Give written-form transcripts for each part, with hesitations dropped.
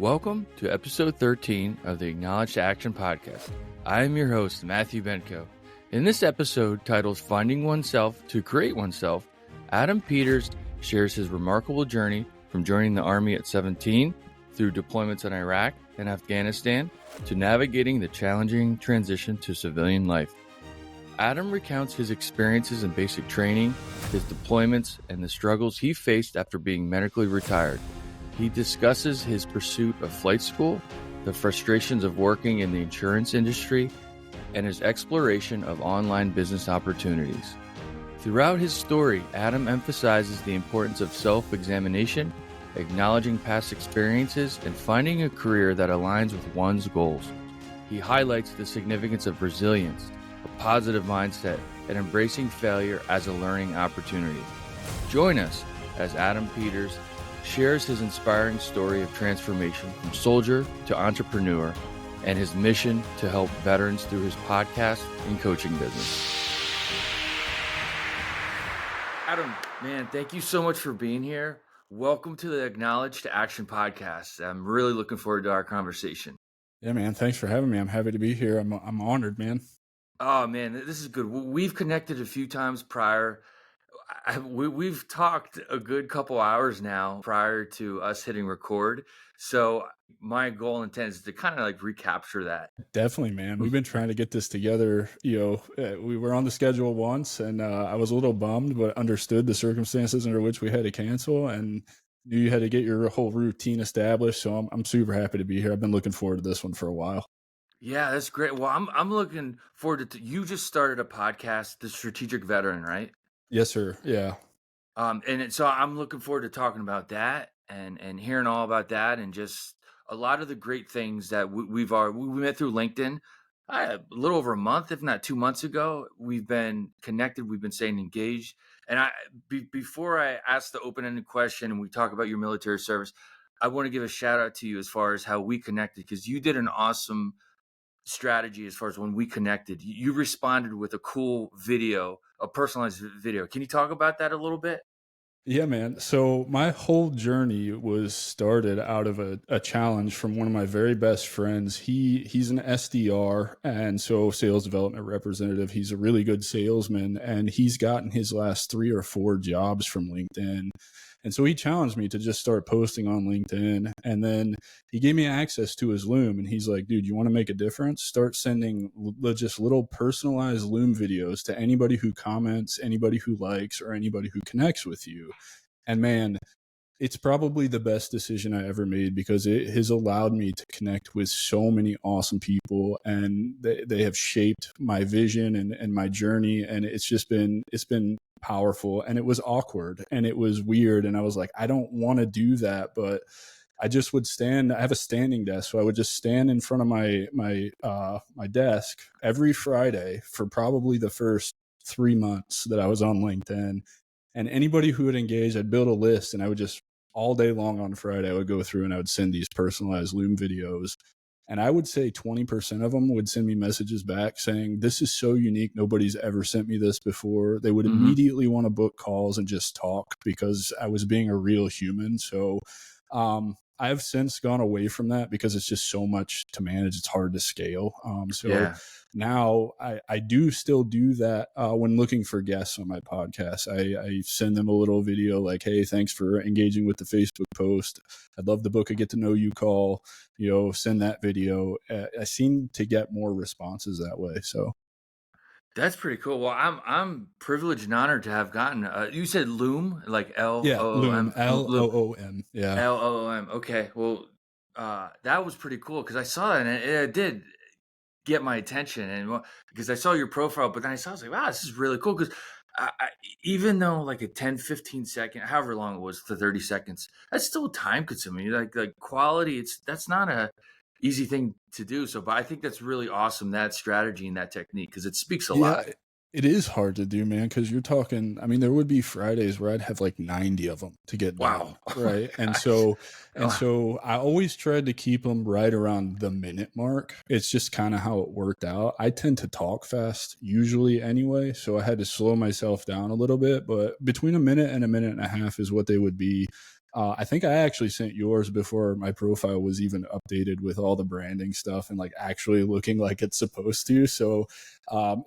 Welcome to episode 13 of the Acknowledge to Action podcast. I am your host, Matthew Benko. In this episode, titled Finding Oneself to Create Oneself, Adam Peters shares his remarkable journey from joining the Army at 17 through deployments in Iraq and Afghanistan to navigating the challenging transition to civilian life. Adam recounts his experiences in basic training, his deployments, and the struggles he faced after being medically retired. He discusses his pursuit of flight school, the frustrations of working in the insurance industry, and his exploration of online business opportunities. Throughout his story, Adam emphasizes the importance of self-examination, acknowledging past experiences, and finding a career that aligns with one's goals. He highlights the significance of resilience, a positive mindset, and embracing failure as a learning opportunity. Join us as Adam Peters shares his inspiring story of transformation from soldier to entrepreneur and his mission to help veterans through his podcast and coaching business. Adam, man, thank you so much for being here. Welcome to the Acknowledge to Action podcast. I'm really looking forward to our conversation. Yeah, man. Thanks for having me. I'm happy to be here. I'm honored, man. Oh, man, this is good. We've connected a few times prior. We've talked a good couple hours now prior to us hitting record. So my goal and intent is to kind of like recapture that. Definitely, man. We've been trying to get this together. We were on the schedule once and I was a little bummed, but understood the circumstances under which we had to cancel and knew you had to get your whole routine established. So I'm super happy to be here. I've been looking forward to this one for a while. Yeah, that's great. Well, I'm looking forward to you just started a podcast, The Strategic Veteran, right? Yes, sir. Yeah. So I'm looking forward to talking about that and hearing all about that and just a lot of the great things that we met through LinkedIn a little over a month, if not 2 months ago. We've been connected. We've been staying engaged. And before I ask the open-ended question and we talk about your military service, I want to give a shout out to you as far as how we connected, because you did an awesome strategy as far as when we connected. You responded with a cool video, a personalized video. Can you talk about that a little bit? Yeah, man. So my whole journey was started out of a challenge from one of my very best friends. He's an SDR, and so sales development representative. He's a really good salesman, and he's gotten his last 3 or 4 jobs from LinkedIn. And so he challenged me to just start posting on LinkedIn. And then he gave me access to his Loom. And he's like, dude, you want to make a difference? Start sending just little personalized Loom videos to anybody who comments, anybody who likes, or anybody who connects with you. And man, it's probably the best decision I ever made, because it has allowed me to connect with so many awesome people, and they have shaped my vision and my journey. And it's been powerful, and it was awkward and it was weird. And I was like, I don't want to do that, but I just would stand. I have a standing desk, so I would just stand in front of my desk every Friday for probably the first 3 months that I was on LinkedIn. And anybody who would engage, I'd build a list, and I would just all day long on Friday, I would go through and I would send these personalized Loom videos. And I would say 20% of them would send me messages back saying, this is so unique. Nobody's ever sent me this before. They would immediately want to book calls and just talk because I was being a real human. So I've since gone away from that because it's just so much to manage. It's hard to scale. Now I do still do that when looking for guests on my podcast. I send them a little video like, hey, thanks for engaging with the Facebook post. I'd love to book a get to know you call, send that video. I seem to get more responses that way. So that's pretty cool. Well, I'm privileged and honored to have gotten, you said Loom, like L-O-O-M. Yeah, Loom, L-O-O-M. Yeah. L-O-O-M. Okay. Well, that was pretty cool because I saw that and it did get my attention, and because I saw your profile, but then I was like, wow, this is really cool. Because even though like a 10, 15 second, however long it was, to 30 seconds, that's still time consuming. Like quality, that's not a easy thing to do. So, but I think that's really awesome, that strategy and that technique, because it speaks a lot. It is hard to do, man, because you're talking, I mean, there would be Fridays where I'd have like 90 of them to get done. Wow. Right. And so I always tried to keep them right around the minute mark. It's just kind of how it worked out. I tend to talk fast usually anyway, so I had to slow myself down a little bit, but between a minute and a half is what they would be. I think I actually sent yours before my profile was even updated with all the branding stuff and like actually looking like it's supposed to. So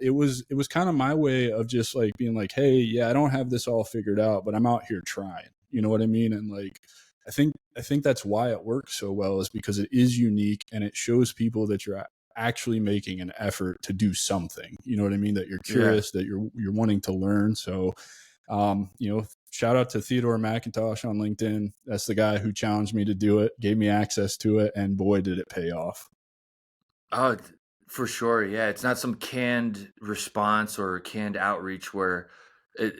it was kind of my way of just like being like, hey, yeah, I don't have this all figured out, but I'm out here trying. You know what I mean? And like, I think that's why it works so well, is because it is unique and it shows people that you're actually making an effort to do something. You know what I mean? That you're curious, that you're wanting to learn. So shout out to Theodore McIntosh on LinkedIn. That's the guy who challenged me to do it, gave me access to it, and boy, did it pay off. Oh, for sure. Yeah. It's not some canned response or canned outreach where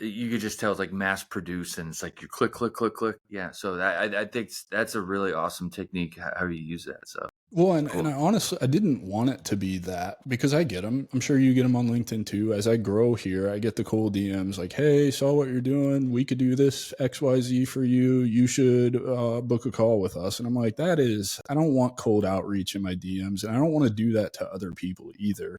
you could just tell it's like mass produced and it's like you click, click, click, click. Yeah. So I think that's a really awesome technique, how you use that. So Well, it's and cool. I honestly, I didn't want it to be that, because I get them. I'm sure you get them on LinkedIn too. As I grow here, I get the cold DMs like, hey, saw what you're doing. We could do this XYZ for you. You should book a call with us. And I'm like, I don't want cold outreach in my DMs. And I don't want to do that to other people either.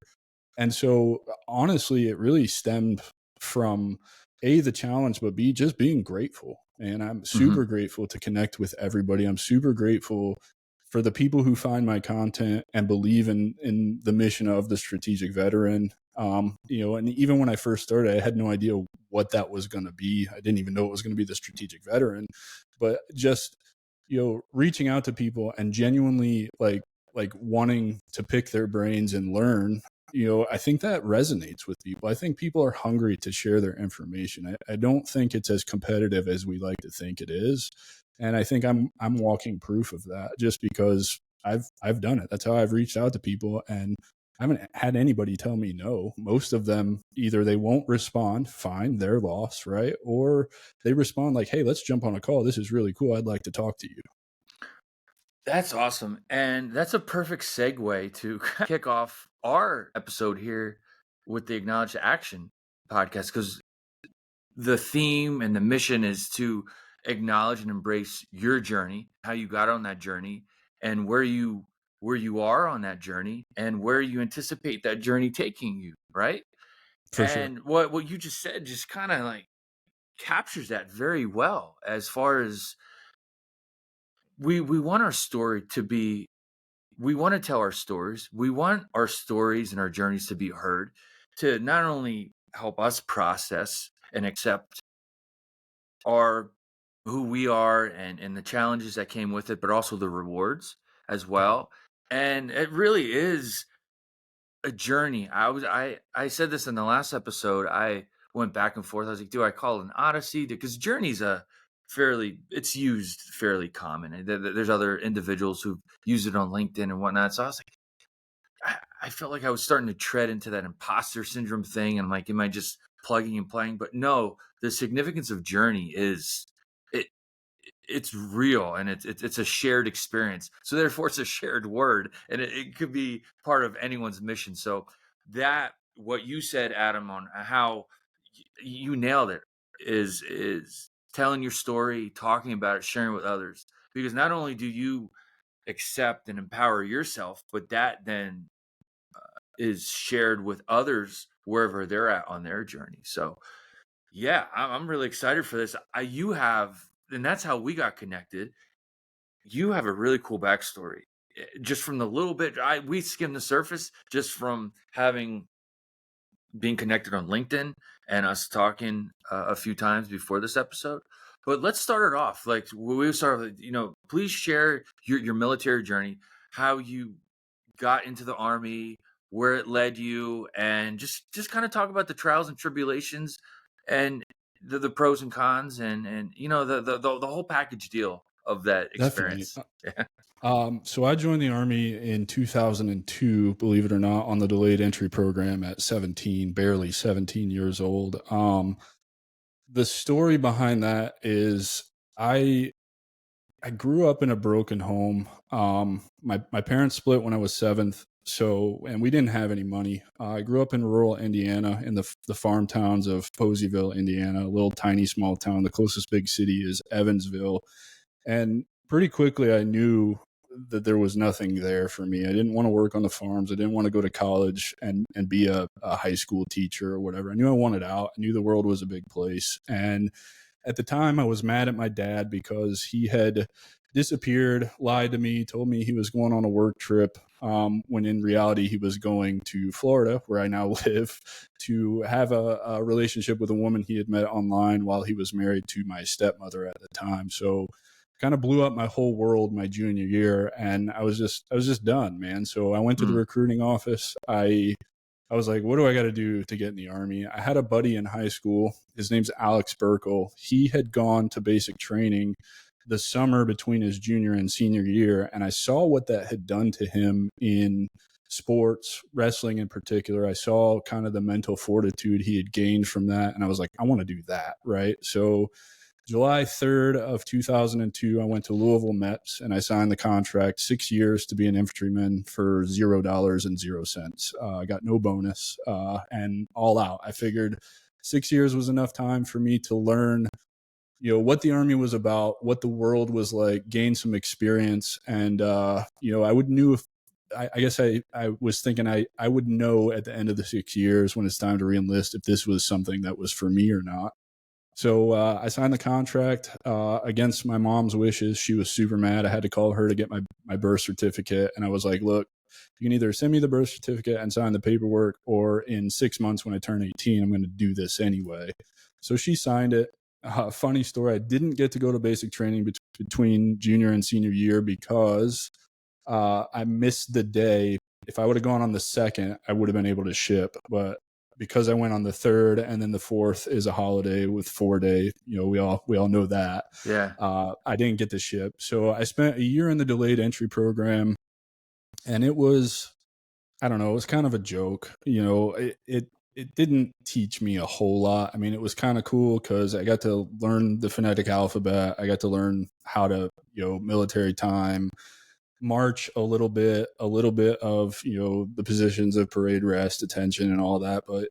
And so honestly, it really stemmed from A, the challenge, but B, just being grateful. And I'm Hmm. super grateful to connect with everybody. I'm super grateful for the people who find my content and believe in the mission of the strategic veteran. And even when I first started, I had no idea what that was going to be. I didn't even know it was going to be the strategic veteran, but just, reaching out to people and genuinely like wanting to pick their brains and learn, I think that resonates with people. I think people are hungry to share their information. I don't think it's as competitive as we like to think it is. And I think I'm walking proof of that, just because I've done it. That's how I've reached out to people, and I haven't had anybody tell me no. Most of them, either they won't respond, fine, their loss, right? Or they respond like, hey, let's jump on a call. This is really cool. I'd like to talk to you. That's awesome. And that's a perfect segue to kick off our episode here with the Acknowledge Action podcast, because the theme and the mission is to acknowledge and embrace your journey, how you got on that journey, and where you are on that journey, and where you anticipate that journey taking you, right? For sure. And what you just said just kind of like captures that very well, as far as we want our story to be, we want to tell our stories. We want our stories and our journeys to be heard, to not only help us process and accept our who we are, and the challenges that came with it, but also the rewards as well. And it really is a journey. I said this in the last episode. I went back and forth. I was like, do I call it an odyssey? Because journey's it's used fairly common. And there's other individuals who've used it on LinkedIn and whatnot. So I was like, I felt like I was starting to tread into that imposter syndrome thing. And I'm like, am I just plugging and playing? But no, the significance of journey is it it's real, and it's a shared experience. So therefore it's a shared word, and it could be part of anyone's mission. So that what you said, Adam, on how you nailed it, is telling your story, talking about it, sharing with others. Because not only do you accept and empower yourself, but that then is shared with others wherever they're at on their journey. So yeah, I'm really excited for this. You have, and that's how we got connected. You have a really cool backstory. Just from the little bit we skimmed the surface, just from having being connected on LinkedIn and us talking a few times before this episode. But let's start it off. Like we start with, please share your military journey, how you got into the Army, where it led you, and just kind of talk about the trials and tribulations, and the pros and cons, and the whole package deal of that Definitely. experience. So I joined the Army in 2002, believe it or not, on the delayed entry program at 17, barely 17 years old. The story behind that is I I grew up in a broken home. My parents split when I was seventh, and we didn't have any money. I grew up in rural Indiana, in the farm towns of Poseyville, Indiana, a little tiny small town. The closest big city is Evansville, and pretty quickly I knew that there was nothing there for me. I didn't want to work on the farms. I didn't want to go to college and be a high school teacher or whatever. I knew I wanted out. I knew the world was a big place, and at the time, I was mad at my dad because he had disappeared, lied to me, told me he was going on a work trip, when in reality he was going to Florida, where I now live, to have a relationship with a woman he had met online while he was married to my stepmother at the time. So kind of blew up my whole world my junior year, and I was just done, man. So I went to the recruiting office. I was like, what do I got to do to get in the Army? I had a buddy in high school. His name's Alex Burkle. He had gone to basic training the summer between his junior and senior year, and I saw what that had done to him in sports, wrestling in particular. I saw kind of the mental fortitude he had gained from that, and I was like, I want to do that, right? So July 3rd of 2002, I went to Louisville Mets and I signed the contract, 6 years to be an infantryman for $0.00. I got no bonus, and all out. I figured 6 years was enough time for me to learn, what the Army was about, what the world was like, gain some experience. And, I would knew if, I guess I was thinking I would know at the end of the 6 years when it's time to reenlist if this was something that was for me or not. So I signed the contract against my mom's wishes. She was super mad. I had to call her to get my birth certificate. And I was like, look, you can either send me the birth certificate and sign the paperwork, or in 6 months when I turn 18, I'm going to do this anyway. So she signed it. Funny story, I didn't get to go to basic training between junior and senior year because I missed the day. If I would have gone on the 2nd, I would have been able to ship. But because I went on the 3rd and then the 4th is a holiday with 4-day, we all know that. Yeah. I didn't get to ship. So I spent a year in the delayed entry program, and it was, I don't know, it was kind of a joke. It didn't teach me a whole lot. I mean, it was kind of cool because I got to learn the phonetic alphabet. I got to learn how to, military time, march a little bit of, the positions of parade, rest, attention, and all that. But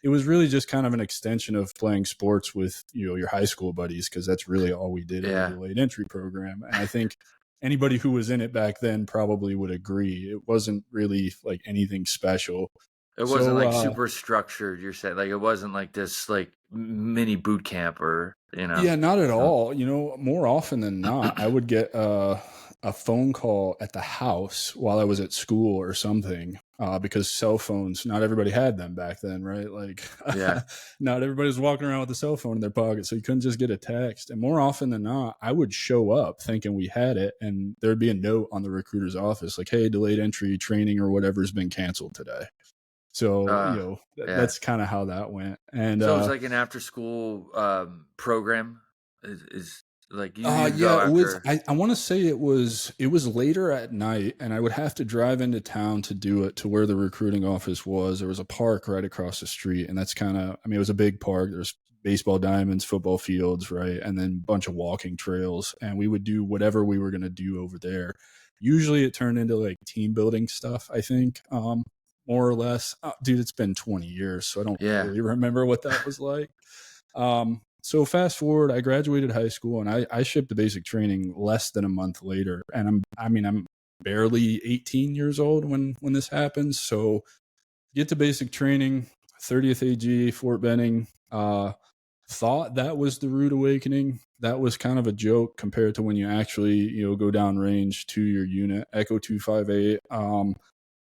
it was really just kind of an extension of playing sports with, your high school buddies, because that's really all we did in the delayed entry program. And I think anybody who was in it back then probably would agree. It wasn't really like anything special. It wasn't like super structured, you're saying. Like, it wasn't like this like mini boot camp or, Yeah, not at all. More often than not, I would get a phone call at the house while I was at school or something, because cell phones, not everybody had them back then, right? Like, not everybody was walking around with a cell phone in their pocket, so you couldn't just get a text. And more often than not, I would show up thinking we had it, and there'd be a note on the recruiter's office like, hey, delayed entry training or whatever has been canceled today. So, that's kind of how that went. And so it was like an after school program is like, you it was, I want to say it was later at night, and I would have to drive into town to do it to where the recruiting office was. There was a park right across the street, and that's kind of, it was a big park. There's baseball diamonds, football fields, right? And then a bunch of walking trails, and we would do whatever we were going to do over there. Usually it turned into like team building stuff, I think. More or less. Dude, it's been 20 years, so I don't really remember what that was like. So fast forward, I graduated high school, and I shipped to basic training less than a month later. And I'm barely 18 years old when this happens. So get to basic training, 30th AG, Fort Benning. Thought that was the rude awakening. That was kind of a joke compared to when you actually, go down range to your unit. Echo 258.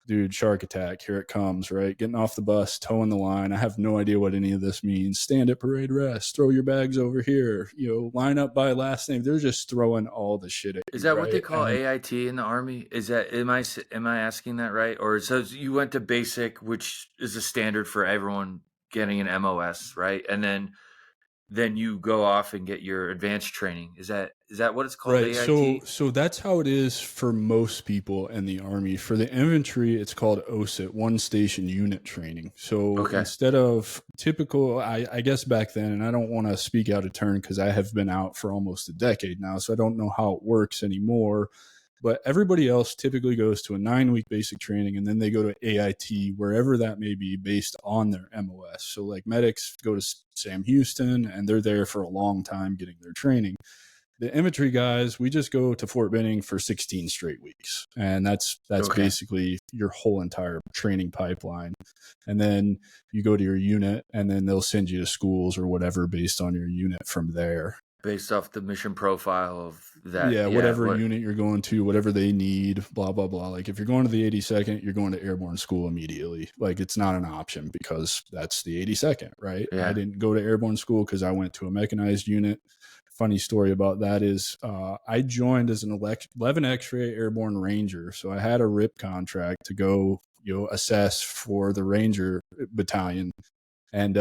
Dude, shark attack, here it comes, right? Getting off the bus, towing the line. I have no idea what any of this means. Stand at parade rest, throw your bags over here, line up by last name. They're just throwing all the shit at you. Is that what they call AIT in the Army? Is that, am I asking that right? Or so you went to basic, which is a standard for everyone getting an MOS, right? And then you go off and get your advanced training. Is that what it's called? Right. AIT? So that's how it is for most people in the Army. For the infantry, it's called OSIT, one station unit training. So instead of typical, I guess back then, and I don't want to speak out of turn because I have been out for almost a decade now, so I don't know how it works anymore. But everybody else typically goes to a 9-week basic training, and then they go to AIT, wherever that may be, based on their MOS. So like medics go to Sam Houston, and they're there for a long time getting their training. The infantry guys, we just go to Fort Benning for 16 straight weeks. And that's Okay. basically your whole entire training pipeline. And then you go to your unit, and then they'll send you to schools or whatever based on your unit from there. Based off the mission profile of that. Yeah, whatever unit you're going to, whatever they need, blah, blah, blah. Like if you're going to the 82nd, you're going to airborne school immediately. Like it's not an option because that's the 82nd, right? Yeah. I didn't go to airborne school because I went to a mechanized unit. Funny story about that is I joined as an 11 X-ray airborne ranger. So I had a RIP contract to go, assess for the ranger battalion. And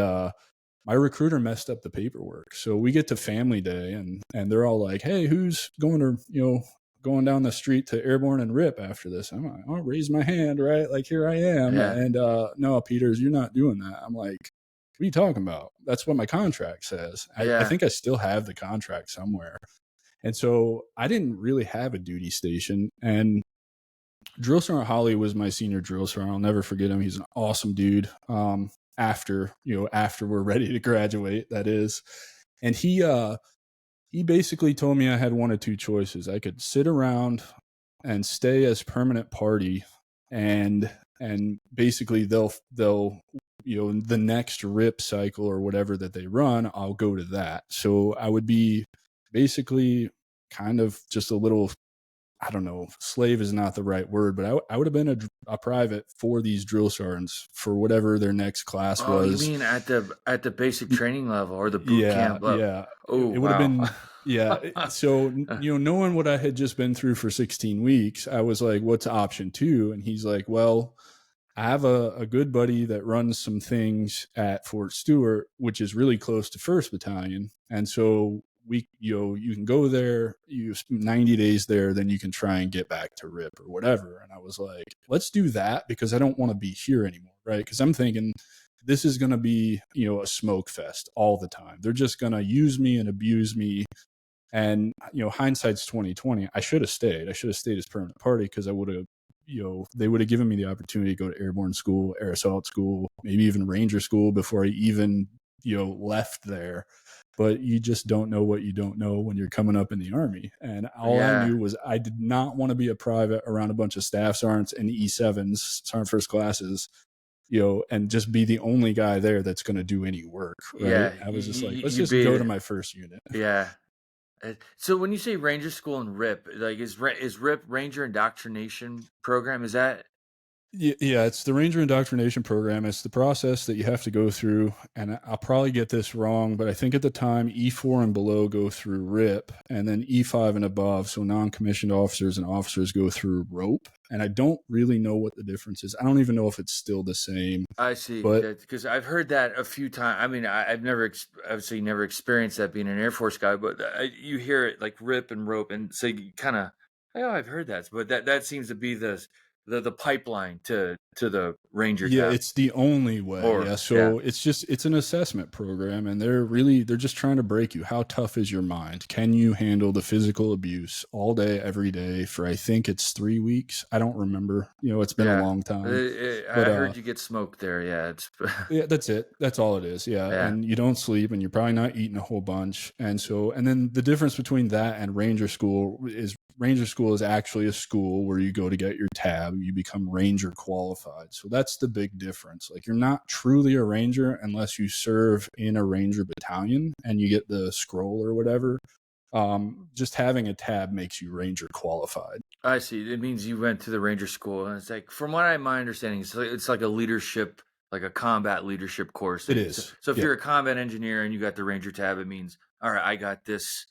my recruiter messed up the paperwork. So we get to family day and they're all like, hey, who's going to, going down the street to airborne and RIP after this? I'm like, I'll raise my hand, right? Like, here I am. Yeah. And no, Peters, you're not doing that. I'm like, what are you talking about? That's what my contract says. I think I still have the contract somewhere. And so I didn't really have a duty station. And Drill Sergeant Holly was my senior drill sergeant. I'll never forget him. He's an awesome dude. After we're ready to graduate, that is. And he basically told me I had one of two choices. I could sit around and stay as permanent party, and basically they'll the next RIP cycle or whatever that they run, I'll go to that. So I would be basically kind of just a little, I don't know, slave is not the right word, but I would have been a private for these drill sergeants for whatever their next class was. You mean at the basic training level or the boot camp level? Yeah. Oh, it would have been, yeah. So, knowing what I had just been through for 16 weeks, I was like, what's option 2? And he's like, well, I have a good buddy that runs some things at Fort Stewart, which is really close to 1st Battalion. And so you can go there, you spend 90 days there, then you can try and get back to RIP or whatever. And I was like, let's do that because I don't want to be here anymore, right? Because I'm thinking this is going to be, a smoke fest all the time. They're just going to use me and abuse me. And, hindsight's 2020. I should have stayed. I should have stayed as permanent party because I would have, they would have given me the opportunity to go to airborne school, air assault school, maybe even ranger school before I even, left there. But you just don't know what you don't know when you're coming up in the Army. And all I knew was I did not want to be a private around a bunch of staff sergeants and E7s, sergeant first classes, and just be the only guy there that's going to do any work. Right. Yeah, I was just like, let's just go to my first unit. Yeah. So when you say ranger school and RIP, like is RIP Ranger Indoctrination Program? Is that? Yeah, it's the Ranger Indoctrination Program. It's the process that you have to go through, and I'll probably get this wrong, but I think at the time E4 and below go through RIP, and then E5 and above, so non-commissioned officers and officers go through ROPE, and I don't really know what the difference is. I don't even know if it's still the same. I see, because I've heard that a few times. I mean, I've never experienced that being an Air Force guy, but you hear it like RIP and ROPE, and so you kind of, I've heard that, but that seems to be the pipeline to the Ranger. Yeah, it's the only way. It's an assessment program, and they're just trying to break you. How tough is your mind? Can you handle the physical abuse all day, every day for, I think it's 3 weeks. I don't remember. It's been a long time. I heard you get smoked there. Yeah, yeah, that's it. That's all it is. Yeah. And you don't sleep, and you're probably not eating a whole bunch. And then the difference between that and Ranger school is actually a school where you go to get your tab. You become Ranger qualified. So that's the big difference. Like, you're not truly a Ranger unless you serve in a Ranger battalion and you get the scroll or whatever. Just having a tab makes you Ranger qualified. I see. It means you went to the Ranger school, and it's like, from what my understanding, it's like a leadership, like a combat leadership course. It is. So if you're a combat engineer and you got the Ranger tab, it means, all right, I got this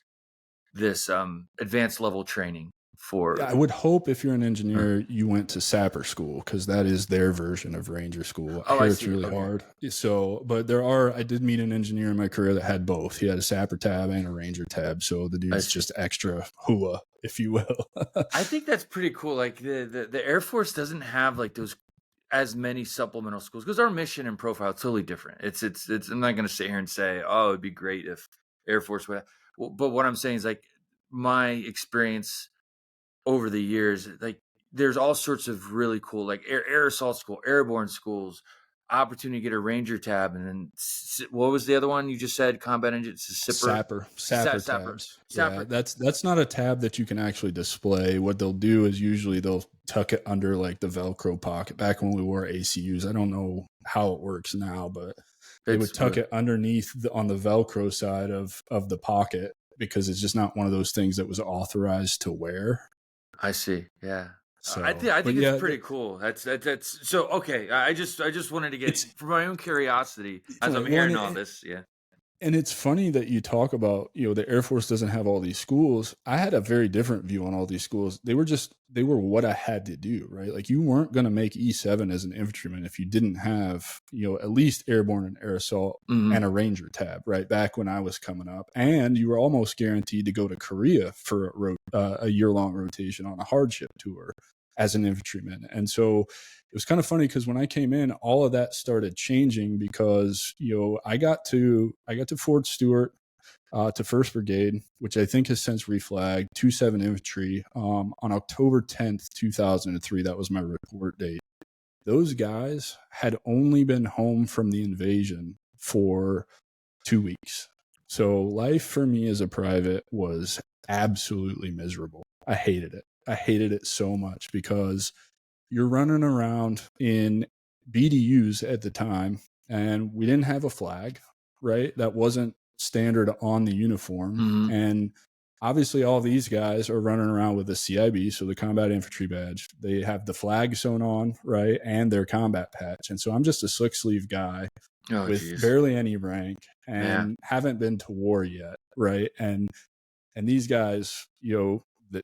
advanced level training for. I would hope if you're an engineer, you went to sapper school, because that is their version of Ranger school. I see. It's really hard. So, but I did meet an engineer in my career that had both. He had a sapper tab and a Ranger tab. So the dude's just extra hua, if you will. I think that's pretty cool. Like the Air Force doesn't have like those as many supplemental schools, because our mission and profile is totally different. It's I'm not going to sit here and say, oh, it'd be great if Air Force would. But what I'm saying is, like, my experience over the years, like, there's all sorts of really cool, like air assault school, airborne schools, opportunity to get a Ranger tab, and then what was the other one you just said? Combat engine, Sapper sapper, tabs. Yeah, sapper. that's not a tab that you can actually display. What they'll do is usually they'll tuck it under like the Velcro pocket. Back when we wore ACUs, I don't know how it works now, but they would tuck it underneath on the Velcro side of the pocket because it's just not one of those things that was authorized to wear. I see. Yeah. So I think yeah, it's pretty cool. That's so okay. I just wanted to get for my own curiosity as I'm hearing all this. Yeah. And it's funny that you talk about, the Air Force doesn't have all these schools. I had a very different view on all these schools. They were what I had to do, right? Like you weren't going to make E7 as an infantryman if you didn't have, at least airborne and air assault and a Ranger tab, right? Back when I was coming up. And you were almost guaranteed to go to Korea for a year-long rotation on a hardship tour as an infantryman. And so it was kind of funny because when I came in, all of that started changing because, I got to Fort Stewart, to 1st Brigade, which I think has since reflagged, 2-7 Infantry, on October 10th, 2003. That was my report date. Those guys had only been home from the invasion for 2 weeks. So life for me as a private was absolutely miserable. I hated it. I hated it so much because you're running around in BDUs at the time, and we didn't have a flag, right? That wasn't standard on the uniform. And obviously all these guys are running around with the CIB, so the combat infantry badge. They have the flag sewn on, right? And their combat patch. And so I'm just a slick sleeve guy with barely any rank and haven't been to war yet, right? And these guys,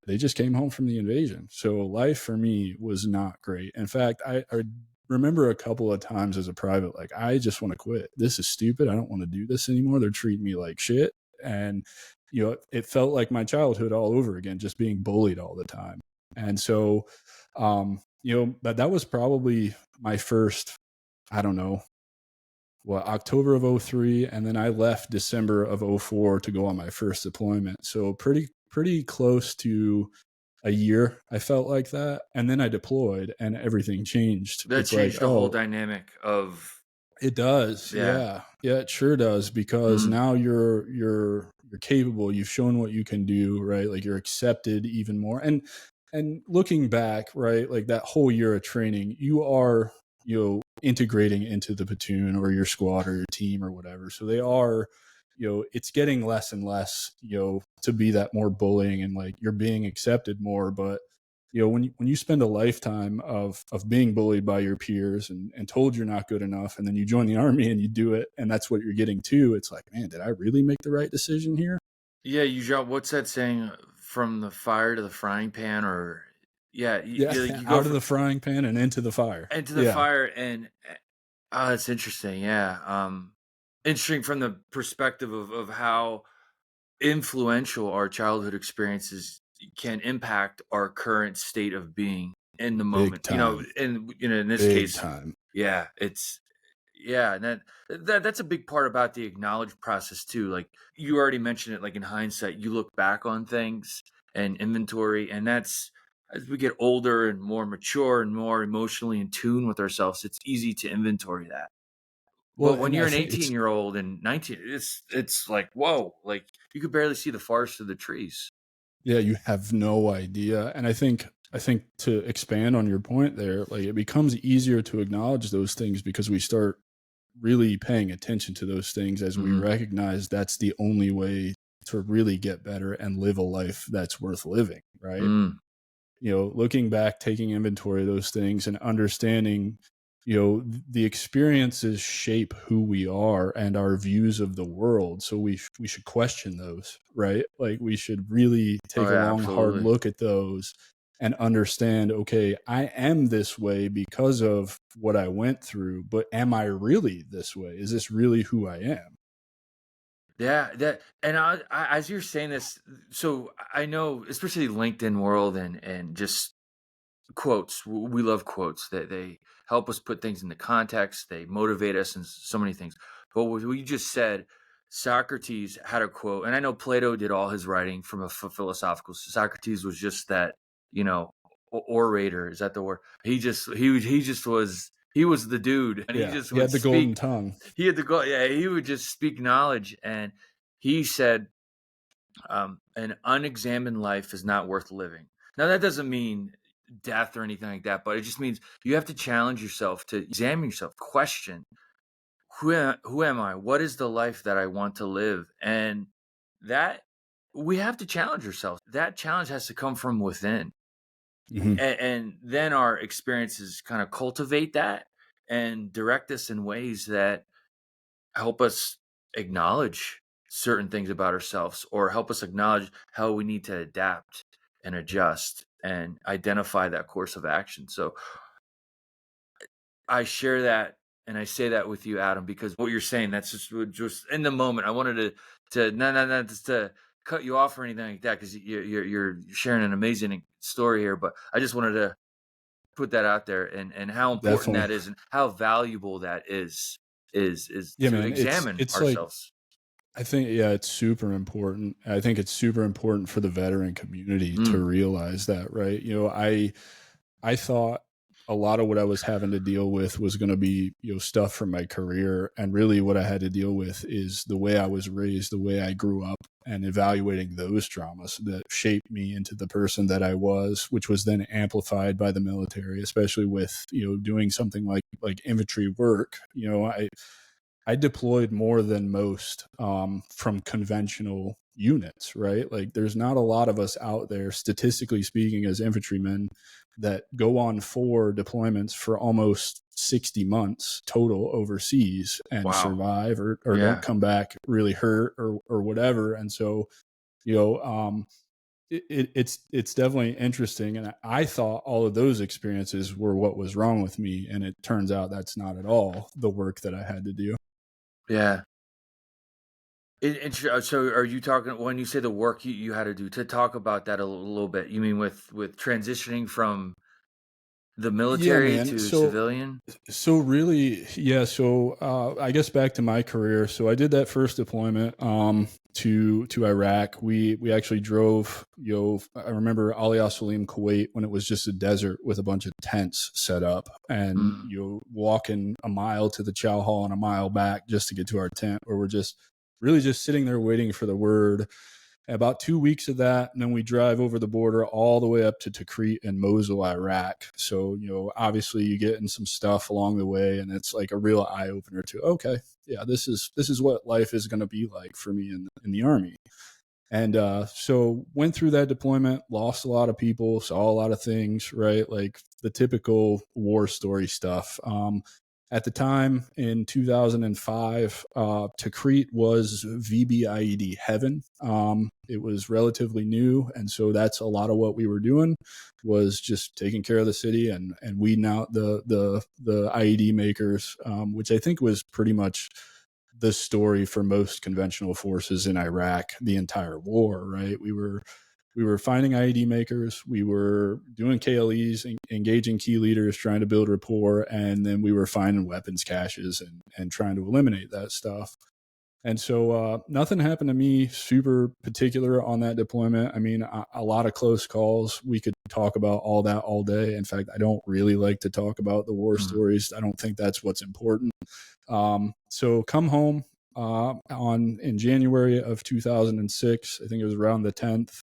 they just came home from the invasion. So life for me was not great. In fact, I remember a couple of times as a private, like, I just want to quit. This is stupid. I don't want to do this anymore. They're treating me like shit. And, it felt like my childhood all over again, just being bullied all the time. And so, that was probably my first, I don't know, October of 2003. And then I left December of 2004 to go on my first deployment. So pretty close to a year, I felt like that. And then I deployed and everything changed. That changed the whole dynamic of. It does. Yeah, it sure does, because now you're capable. You've shown what you can do, right? Like you're accepted even more. And looking back, right, like that whole year of training, you are, integrating into the platoon or your squad or your team or whatever. So they are, it's getting less and less, to be that more bullying, and like you're being accepted more. But, when you spend a lifetime of being bullied by your peers and told you're not good enough, and then you join the Army and you do it, and that's what you're getting to, it's like, man, did I really make the right decision here? Yeah, you drop, what's that saying, from the fire to the frying pan, or you go out of the frying pan and into the fire. Into the fire, and that's interesting. Yeah, interesting from the perspective of how influential our childhood experiences can impact our current state of being in the moment. And in this case, and that's a big part about the acknowledge process too. Like you already mentioned it, like in hindsight, you look back on things and inventory, and that's, as we get older and more mature and more emotionally in tune with ourselves, it's easy to inventory that. Well, but when you're an 18-year-old and 19, it's like, whoa, like you could barely see the forest through the trees. Yeah, you have no idea. And I think to expand on your point there, like it becomes easier to acknowledge those things because we start really paying attention to those things as we recognize that's the only way to really get better and live a life that's worth living, right? Looking back, taking inventory of those things and understanding, the experiences shape who we are and our views of the world. So we should question those, right? Like we should really take a long, hard look at those and understand, okay, I am this way because of what I went through, but am I really this way? Is this really who I am? Yeah, and I, as you're saying this, so I know, especially LinkedIn world and just quotes. We love quotes. That they help us put things into context. They motivate us in so many things. But what you just said, Socrates had a quote, and I know Plato did all his writing from a philosophical. Socrates was just that, orator. Is that the word? He just was He was the dude, and he Yeah, just he would had the golden speak. tongue. He had the go. Yeah, he would just speak knowledge, and he said, "An unexamined life is not worth living." Now, that doesn't mean death or anything like that, but it just means you have to challenge yourself to examine yourself, question who am I? What is the life that I want to live? And that we have to challenge ourselves. That challenge has to come from within, Mhm. and then our experiences kind of cultivate that and direct us in ways that help us acknowledge certain things about ourselves, or help us acknowledge how we need to adapt and adjust and identify that course of action. So I share that, and I say that with you, Adam, because what you're saying, that's just in the moment. I wanted to not just to cut you off or anything like that, because you're sharing an amazing story here. But I just wanted to put that out there, and how important Definitely. that is, and how valuable that is Yeah, to man, examine it's like, ourselves. I think, yeah, it's super important. I think it's super important for the veteran community to Mm, realize that, right? I thought a lot of what I was having to deal with was going to be, stuff from my career. And really what I had to deal with is the way I was raised, the way I grew up, and evaluating those traumas that shaped me into the person that I was, which was then amplified by the military, especially with, doing something like infantry work. I deployed more than most from conventional units, right? Like there's not a lot of us out there, statistically speaking, as infantrymen that go on 4 deployments for almost 60 months total overseas and wow. survive or don't Yeah. come back really hurt or whatever. And so, you know, um, it's definitely interesting. And I thought all of those experiences were what was wrong with me. And it turns out that's not at all the work that I had to do. Yeah. So are you talking, when you say the work you had to do, to talk about that a little bit? You mean with transitioning from the Yeah, military man. to civilian? So really, yeah. So I guess back to my career. So I did that first deployment to Iraq. We actually drove. I remember Ali Al Salim, Kuwait, when it was just a desert with a bunch of tents set up, and Mm, walking a mile to the chow hall and a mile back just to get to our tent, where we're just really just sitting there waiting for the word. About 2 weeks of that, and then we drive over the border all the way up to Tikrit and Mosul, Iraq. So, obviously you get in some stuff along the way, and it's like a real eye opener to, okay, yeah, this is what life is going to be like for me in the army. And so went through that deployment, lost a lot of people, saw a lot of things, right? Like the typical war story stuff. At the time in 2005, Tikrit was VBIED heaven. It was relatively new, and so that's a lot of what we were doing was just taking care of the city and weeding out the IED makers, which I think was pretty much the story for most conventional forces in Iraq the entire war, right? We were finding IED makers, we were doing KLEs, engaging key leaders, trying to build rapport, and then we were finding weapons caches and trying to eliminate that stuff. And so nothing happened to me super particular on that deployment. I mean, a lot of close calls. We could talk about all that all day. In fact, I don't really like to talk about the war mm, stories. I don't think that's what's important. So come home in January of 2006. I think it was around the 10th.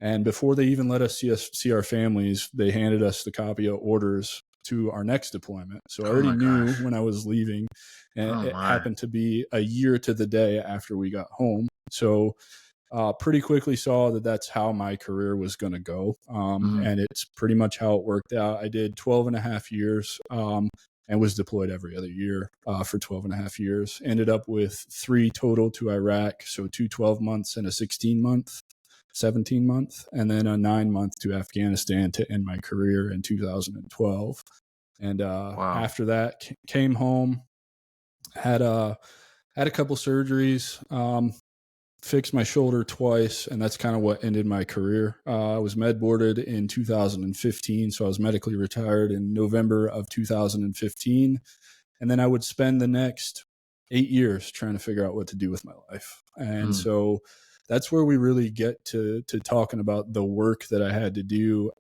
And before they even let us see our families, they handed us the copy of orders to our next deployment. So I oh already my knew gosh. when I was leaving, and Oh it my. happened to be a year to the day after we got home. So pretty quickly saw that that's how my career was going to go. Mm, And it's pretty much how it worked out. I did 12 and a half years and was deployed every other year for 12 and a half years. Ended up with 3 total to Iraq. So 2 12 months and a 16-month. 17-month, and then a 9-month to Afghanistan to end my career in 2012. And wow. after that, came home, had a couple surgeries, fixed my shoulder twice, and that's kind of what ended my career. I was med boarded in 2015, so I was medically retired in November of 2015, and then I would spend the next 8 years trying to figure out what to do with my life. And Mm, so that's where we really get to talking about the work that I had to do.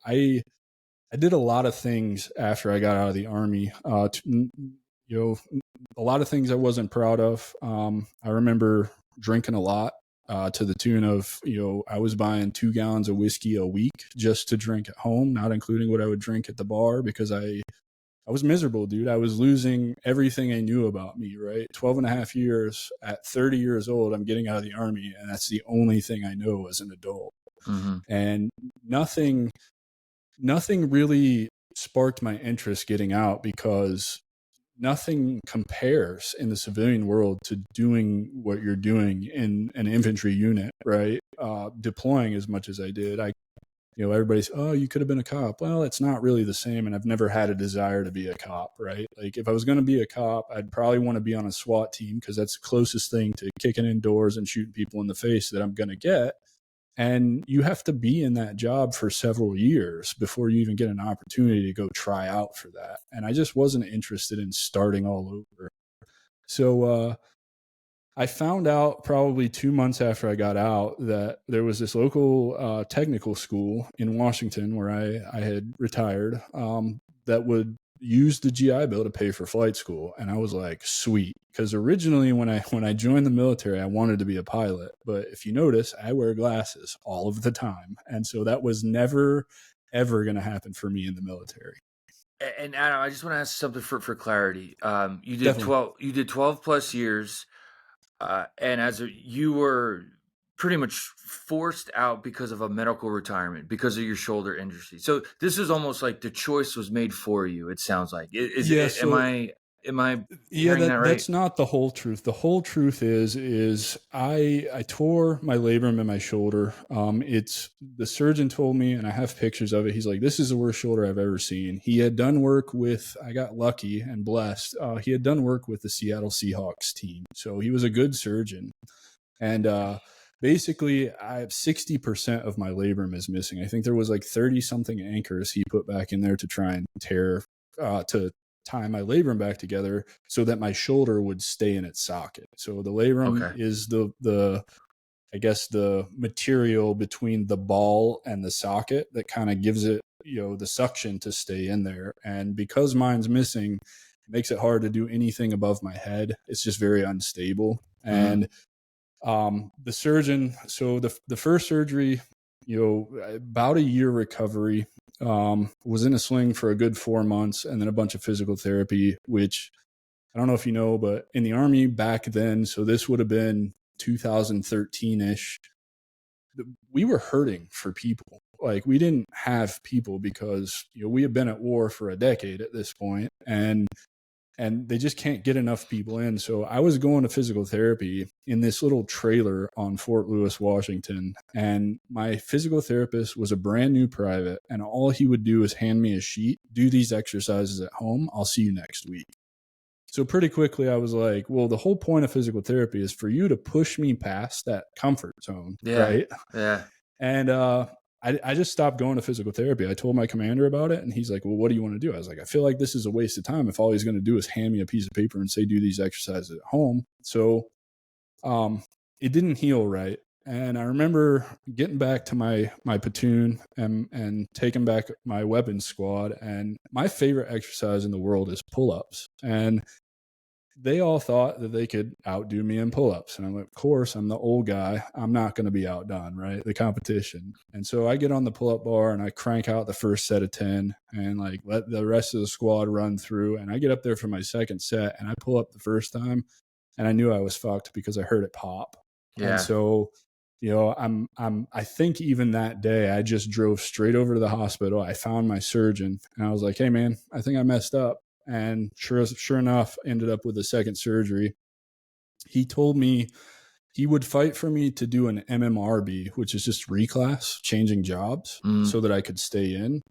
I did a lot of things after I got out of the Army. A lot of things I wasn't proud of. I remember drinking a lot to the tune of, I was buying 2 gallons of whiskey a week just to drink at home, not including what I would drink at the bar, because I was miserable, dude. I was losing everything I knew about me, right? 12 and a half years at 30 years old, I'm getting out of the Army, and that's the only thing I know as an adult. Mm-hmm. And nothing really sparked my interest getting out, because nothing compares in the civilian world to doing what you're doing in an infantry unit, right? Deploying as much as I did. Everybody's, oh, you could have been a cop. Well, it's not really the same. And I've never had a desire to be a cop, right? Like, if I was going to be a cop, I'd probably want to be on a SWAT team, because that's the closest thing to kicking in doors and shooting people in the face that I'm going to get. And you have to be in that job for several years before you even get an opportunity to go try out for that. And I just wasn't interested in starting all over. So I found out probably 2 months after I got out that there was this local technical school in Washington where I had retired that would use the GI Bill to pay for flight school. And I was like, sweet. Because originally when I joined the military, I wanted to be a pilot. But if you notice, I wear glasses all of the time. And so that was never, ever going to happen for me in the military. And Adam, I just want to ask something for clarity. You did Definitely. you did 12 plus years, and you were pretty much forced out because of a medical retirement, because of your shoulder injury. So this is almost like the choice was made for you. It sounds like. Am I hearing that right? That's not the whole truth. The whole truth is I tore my labrum in my shoulder. It's the surgeon told me, and I have pictures of it. He's like, this is the worst shoulder I've ever seen. He had done work with, I got lucky and blessed. He had done work with the Seattle Seahawks team. So he was a good surgeon. And basically, I have 60% of my labrum is missing. I think there was like 30 something anchors he put back in there to try and to tie my labrum back together so that my shoulder would stay in its socket. So the labrum is the I guess the material between the ball and the socket that kind of gives it, the suction to stay in there. And because mine's missing, it makes it hard to do anything above my head. It's just very unstable. And the surgeon, so the first surgery, about a year recovery, was in a sling for a good 4 months, and then a bunch of physical therapy, which I don't know if you know, but in the Army back then, so this would have been 2013-ish, we were hurting for people. Like, we didn't have people because, we had been at war for a decade at this point, and they just can't get enough people in. So I was going to physical therapy in this little trailer on Fort Lewis, Washington. And my physical therapist was a brand new private. And all he would do is hand me a sheet, do these exercises at home. I'll see you next week. So pretty quickly I was like, well, the whole point of physical therapy is for you to push me past that comfort zone. Yeah. Right. Yeah. And, I just stopped going to physical therapy. I told my commander about it, and he's like, well, what do you want to do? I was like, I feel like this is a waste of time if all he's going to do is hand me a piece of paper and say, do these exercises at home. So it didn't heal right. And I remember getting back to my platoon and taking back my weapons squad. And my favorite exercise in the world is pull-ups. And they all thought that they could outdo me in pull-ups. And I'm like, of course, I'm the old guy. I'm not going to be outdone, right? The competition. And so I get on the pull-up bar and I crank out the first set of 10 and like let the rest of the squad run through. And I get up there for my second set and I pull up the first time and I knew I was fucked because I heard it pop. Yeah. And so, I think even that day I just drove straight over to the hospital. I found my surgeon and I was like, hey man, I think I messed up. And sure enough, ended up with a second surgery. He told me he would fight for me to do an MMRB, which is just reclass, changing jobs, so that I could stay in.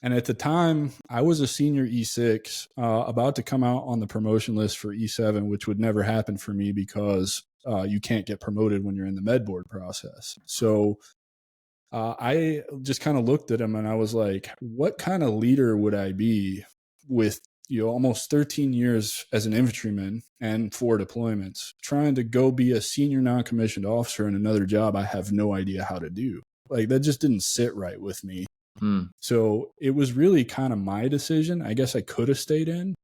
And at the time, I was a senior E6, about to come out on the promotion list for E7, which would never happen for me because you can't get promoted when you're in the med board process. So I just kind of looked at him and I was like, what kind of leader would I be with almost 13 years as an infantryman and 4 deployments, trying to go be a senior non-commissioned officer in another job I have no idea how to do. Like, that just didn't sit right with me. So it was really kind of my decision. I guess I could have stayed in,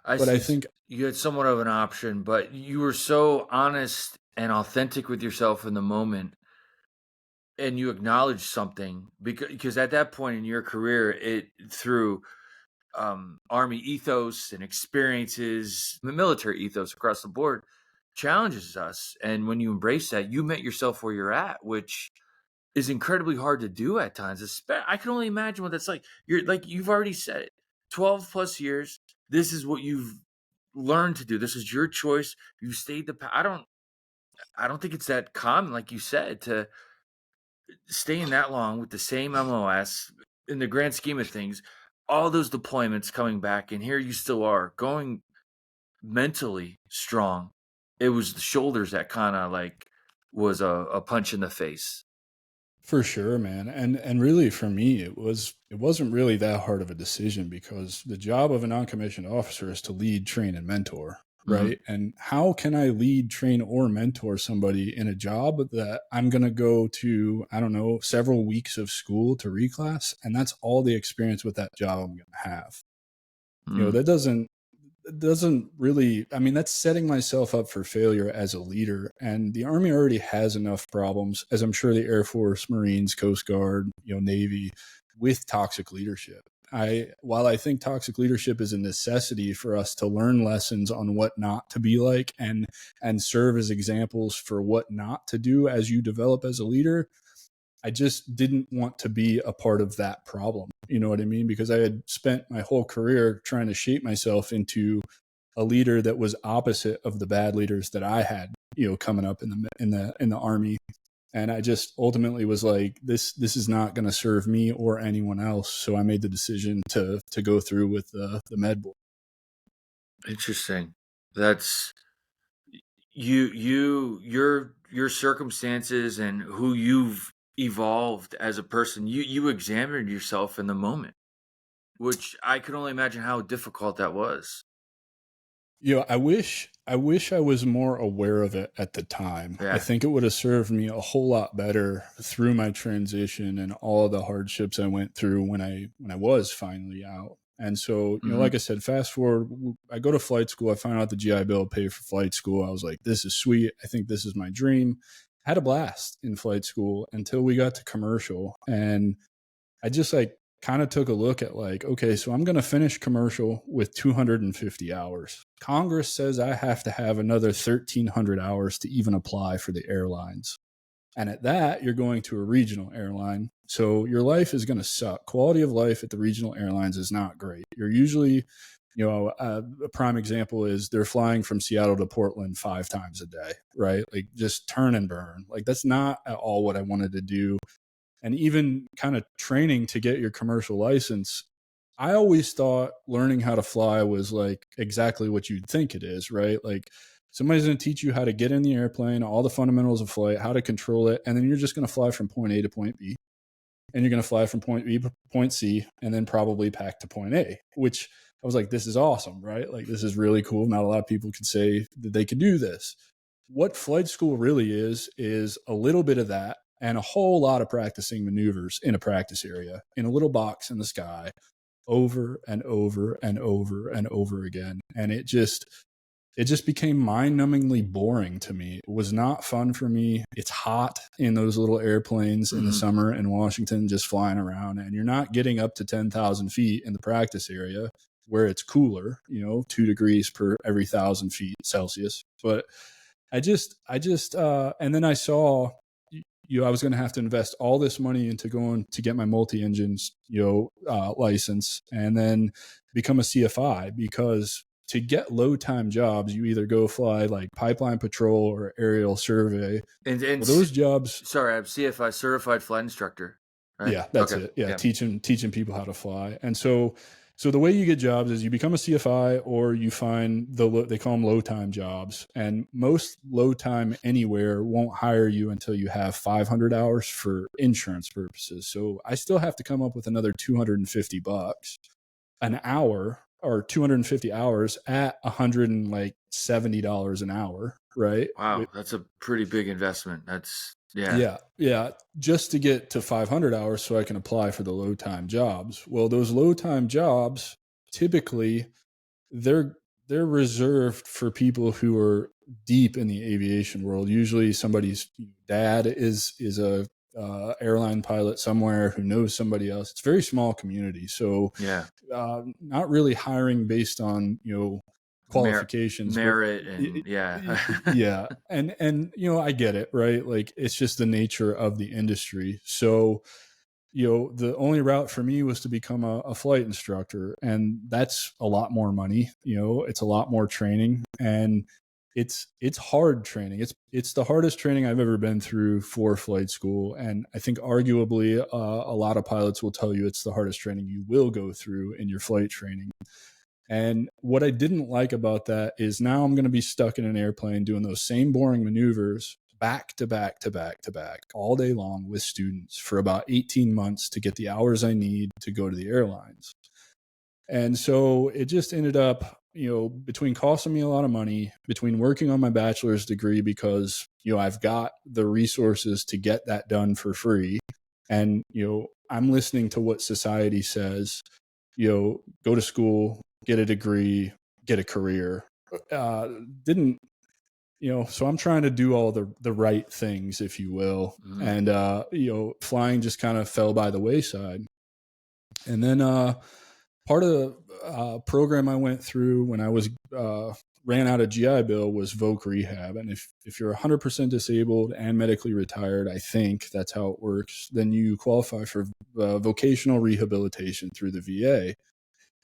I but I see. think You had somewhat of an option, but you were so honest and authentic with yourself in the moment, and you acknowledged something because at that point in your career, it through Army ethos and experiences, the military ethos across the board challenges us. And when you embrace that, you met yourself where you're at, which is incredibly hard to do at times. I can only imagine what that's like. You're like, you've already said it, 12 plus years. This is what you've learned to do. This is your choice. You stayed I don't think it's that common, like you said, to staying that long with the same MOS in the grand scheme of things, all those deployments coming back, and here you still are going mentally strong. It was the shoulders that kind of like was a punch in the face. for sure, man. And really for me, it wasn't really that hard of a decision because the job of a non-commissioned officer is to lead, train, and mentor, Mm-hmm. right? And how can I lead, train, or mentor somebody in a job that I'm going to go to, I don't know, several weeks of school to reclass, and that's all the experience with that job I'm going to have? You know, that doesn't really, I mean, that's setting myself up for failure as a leader. And the Army already has enough problems, as I'm sure the Air Force, Marines, Coast Guard, you know, Navy, with toxic leadership. While I think toxic leadership is a necessity for us to learn lessons on what not to be like and serve as examples for what not to do as you develop as a leader, I just didn't want to be a part of that problem. You know what I mean? Because I had spent my whole career trying to shape myself into a leader that was opposite of the bad leaders that I had, you know, coming up in the Army. And I just ultimately was like, this is not going to serve me or anyone else. So I made the decision to go through with the med board. Interesting. That's your circumstances and who you've evolved as a person. You examined yourself in the moment, which I could only imagine how difficult that was. You know, I wish I was more aware of it at the time. I Yeah. think it would have served me a whole lot better through my transition and all the hardships I went through when I was finally out. And so, you know, Mm-hmm. like I said, fast forward, I go to flight school. I find out the GI Bill paid for flight school. I was like, this is sweet. I think this is my dream. Had a blast in flight school until we got to commercial. And I just like kind of took a look at like, okay, so I'm going to finish commercial with 250 hours. Congress says I have to have another 1,300 hours to even apply for the airlines. And at that, you're going to a regional airline. So your life is going to suck. Quality of life at the regional airlines is not great. You're usually, you know, a prime example is they're flying from Seattle to Portland 5 times a day, right? Like just turn and burn. Like that's not at all what I wanted to do. And even kind of training to get your commercial license, I always thought learning how to fly was like exactly what you'd think it is, right? Like somebody's going to teach you how to get in the airplane, all the fundamentals of flight, how to control it, and then you're just going to fly from point A to point B. And you're going to fly from point B to point C and then probably pack to point A, which I was like, this is awesome, right? Like this is really cool. Not a lot of people can say that they can do this. What flight school really is a little bit of that and a whole lot of practicing maneuvers in a practice area in a little box in the sky over and over and over and over again. And it just became mind-numbingly boring to me. It was not fun for me. It's hot in those little airplanes in the summer in Washington, just flying around, and you're not getting up to 10,000 feet in the practice area where it's cooler, you know, 2 degrees per every 1,000 feet Celsius. But and then I saw, I was going to have to invest all this money into going to get my multi-engines, license and then become a CFI, because to get low time jobs, you either go fly like pipeline patrol or aerial survey. And those jobs. Sorry, I'm CFI, certified flight instructor. Right? Yeah, that's okay. it. Yeah, teaching people how to fly. And so the way you get jobs is you become a CFI or you find they call them low time jobs. And most low time anywhere won't hire you until you have 500 hours for insurance purposes. So I still have to come up with another $250 an hour, or 250 hours at $170 an hour. Right. Wow. That's a pretty big investment. Yeah. Yeah. Just to get to 500 hours so I can apply for the low time jobs. Well, those low time jobs, typically they're reserved for people who are deep in the aviation world. Usually somebody's dad is a airline pilot somewhere who knows somebody else. It's a very small community. So Yeah. not really hiring based on, qualifications, but Merit and yeah. yeah. And, I get it, right? Like it's just the nature of the industry. So, the only route for me was to become a flight instructor, and that's a lot more money. It's a lot more training, and it's hard training. It's the hardest training I've ever been through for flight school, and I think arguably a lot of pilots will tell you it's the hardest training you will go through in your flight training. And what I didn't like about that is now I'm going to be stuck in an airplane doing those same boring maneuvers back to back to back to back all day long with students for about 18 months to get the hours I need to go to the airlines. And so it just ended up, between costing me a lot of money, between working on my bachelor's degree because, I've got the resources to get that done for free. And, I'm listening to what society says, go to school, get a degree, get a career. Didn't, so I'm trying to do all the right things, if you will. And, flying just kind of fell by the wayside. And then, part of the program I went through when I was, ran out of GI Bill was voc rehab. And if you're 100% disabled and medically retired, I think that's how it works, then you qualify for vocational rehabilitation through the VA,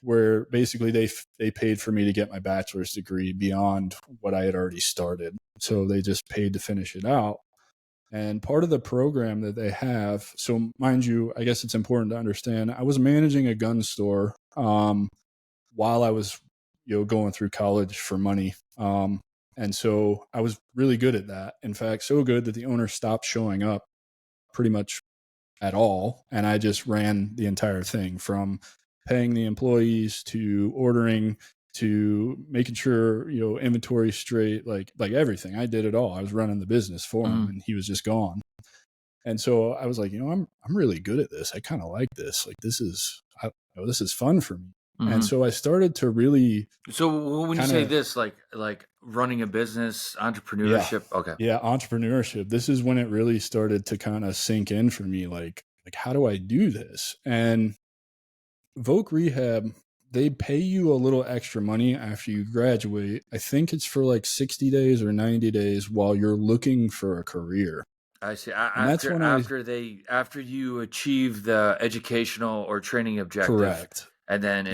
where basically they paid for me to get my bachelor's degree beyond what I had already started. So they just paid to finish it out. And part of the program that they have, so mind you, I guess it's important to understand, I was managing a gun store while I was, going through college for money. And so I was really good at that. In fact, so good that the owner stopped showing up pretty much at all. And I just ran the entire thing, from paying the employees to ordering to making sure, inventory straight, like everything. I did it all. I was running the business for him, and he was just gone. And so I was like, I'm really good at this. I kind of like this. Like this is fun for me. And so I started to really. So when you say this, like running a business, entrepreneurship, okay. Yeah, entrepreneurship. This is when it really started to kind of sink in for me. Like how do I do this? And voc rehab, they pay you a little extra money after you graduate. I think it's for like 60 days or 90 days while you're looking for a career. I see. After you achieve the educational or training objective, correct. And then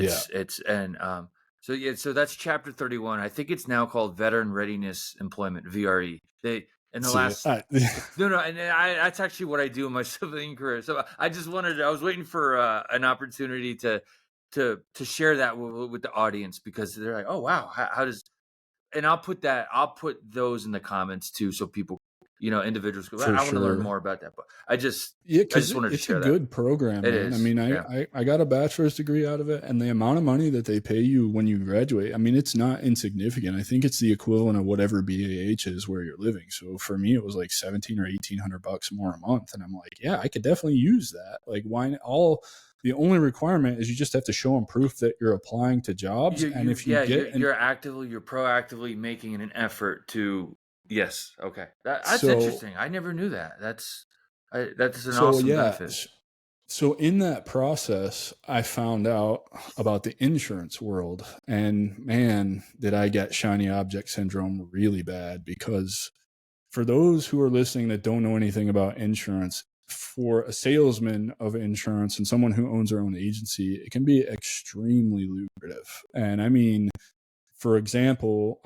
so that's chapter 31. I think it's now called Veteran Readiness Employment, VRE. That's actually what I do in my civilian career. So I was waiting for an opportunity to share that with the audience, because they're like, oh wow, how does, and I'll put those in the comments too, so people, individuals go, I want to learn more about that. But I just wanted to share that. It's a good program, man. Is. I mean, I got a bachelor's degree out of it, and the amount of money that they pay you when you graduate, I mean, it's not insignificant. I think it's the equivalent of whatever BAH is where you're living. So for me, it was like $1,700 or $1,800 more a month. And I'm like, yeah, I could definitely use that. Like the only requirement is you just have to show them proof that you're applying to jobs. You're proactively making an effort to. Yes. Okay. That's interesting. I never knew that. That's an awesome benefit. So in that process, I found out about the insurance world, and man, did I get shiny object syndrome really bad. Because for those who are listening that don't know anything about insurance, for a salesman of insurance and someone who owns their own agency, it can be extremely lucrative. And I mean, for example,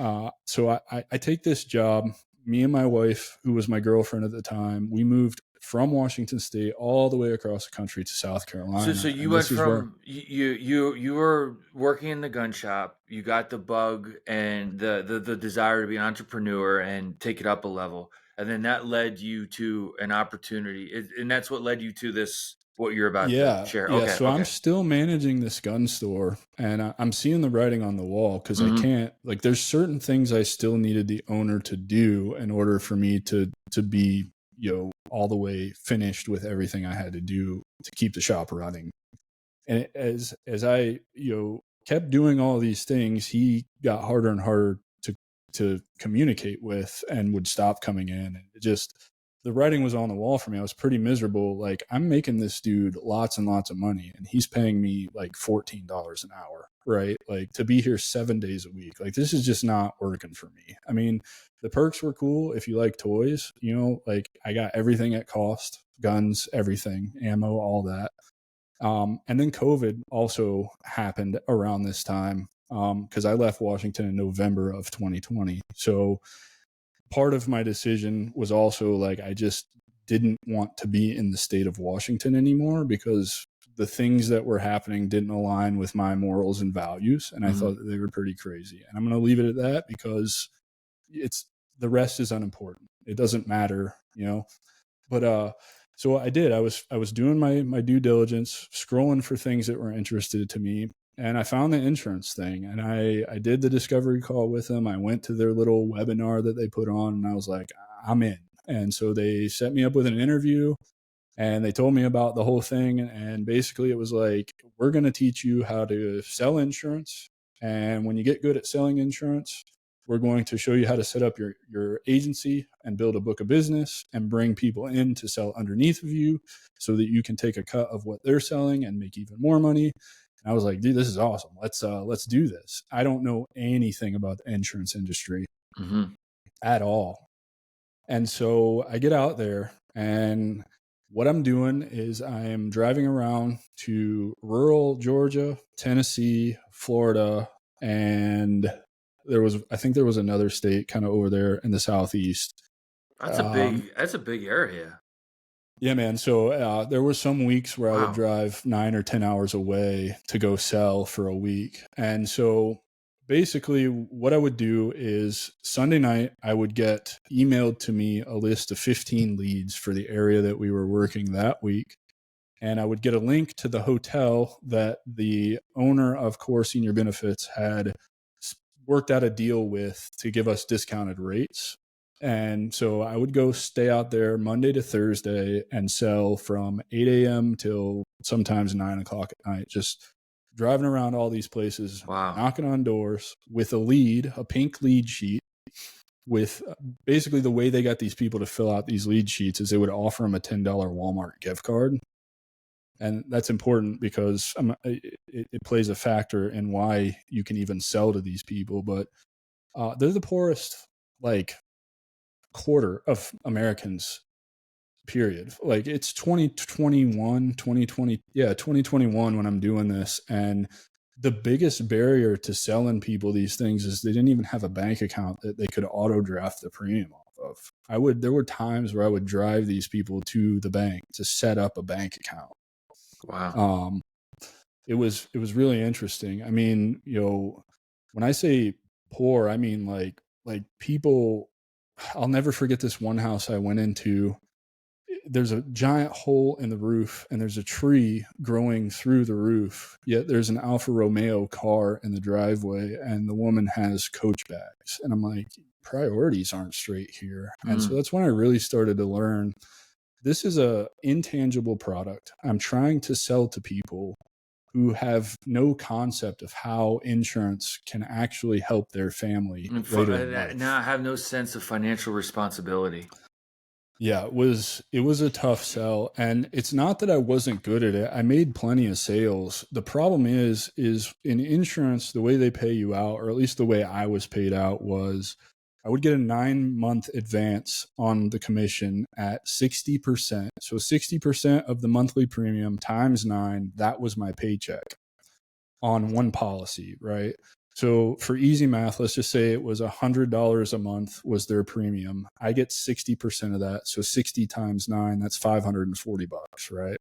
so I take this job. Me and my wife, who was my girlfriend at the time, we moved from Washington State all the way across the country to South Carolina. So you went from you were working in the gun shop. You got the bug and the desire to be an entrepreneur and take it up a level, and then that led you to an opportunity, and that's what led you to this. What you're about to share. Yeah. So I'm still managing this gun store, and I'm seeing the writing on the wall, because I can't, there's certain things I still needed the owner to do in order for me to be all the way finished with everything I had to do to keep the shop running. And as I, kept doing all these things, he got harder and harder to communicate with and would stop coming in. And it just, the writing was on the wall for me. I was pretty miserable. Like, I'm making this dude lots and lots of money and he's paying me like $14 an hour, right? Like, to be here 7 days a week. Like, this is just not working for me. I mean, the perks were cool if you like toys, like I got everything at cost, guns, everything, ammo, all that. And then COVID also happened around this time, because I left Washington in November of 2020. So part of my decision was also like, I just didn't want to be in the state of Washington anymore because the things that were happening didn't align with my morals and values. And I thought that they were pretty crazy. And I'm going to leave it at that because the rest is unimportant. It doesn't matter, but, so I did. I was doing my due diligence, scrolling for things that were interested to me, and I found the insurance thing. And I did the discovery call with them. I went to their little webinar that they put on, and I was like, I'm in. And so they set me up with an interview, and they told me about the whole thing. And basically, it was like, we're going to teach you how to sell insurance, and when you get good at selling insurance, we're going to show you how to set up your agency and build a book of business and bring people in to sell underneath of you so that you can take a cut of what they're selling and make even more money. And I was like, dude, this is awesome. Let's do this. I don't know anything about the insurance industry at all. And so I get out there, and what I'm doing is I am driving around to rural Georgia, Tennessee, Florida, and I think there was another state kind of over there in the Southeast. That's a big area. Yeah, man. So there were some weeks where I would drive 9 or 10 hours away to go sell for a week. And so basically what I would do is Sunday night, I would get emailed to me a list of 15 leads for the area that we were working that week. And I would get a link to the hotel that the owner of Core Senior Benefits had worked out a deal with to give us discounted rates. And so I would go stay out there Monday to Thursday and sell from 8 a.m. till sometimes 9 o'clock at night, just driving around all these places, knocking on doors with a pink lead sheet. With basically the way they got these people to fill out these lead sheets is they would offer them a $10 Walmart gift card. And that's important because it plays a factor in why you can even sell to these people. But they're the poorest, like, quarter of Americans, period. Like, it's 2021 when I'm doing this. And the biggest barrier to selling people these things is they didn't even have a bank account that they could auto draft the premium off of. There were times where I would drive these people to the bank to set up a bank account. Wow. It was really interesting. I mean, when I say poor, I mean like people. I'll never forget this one house I went into. There's a giant hole in the roof and there's a tree growing through the roof. Yet there's an Alfa Romeo car in the driveway and the woman has Coach bags. And I'm like, priorities aren't straight here. And so that's when I really started to learn this is a intangible product I'm trying to sell to people who have no concept of how insurance can actually help their family later in life. Now I have no sense of financial responsibility. Yeah, it was a tough sell. And it's not that I wasn't good at it. I made plenty of sales. The problem is in insurance, the way they pay you out, or at least the way I was paid out, was I would get a 9-month advance on the commission at 60%. So 60% of the monthly premium times 9, that was my paycheck on one policy, right? So for easy math, let's just say it was $100 a month was their premium. I get 60% of that. So 60 times 9, that's $540, right?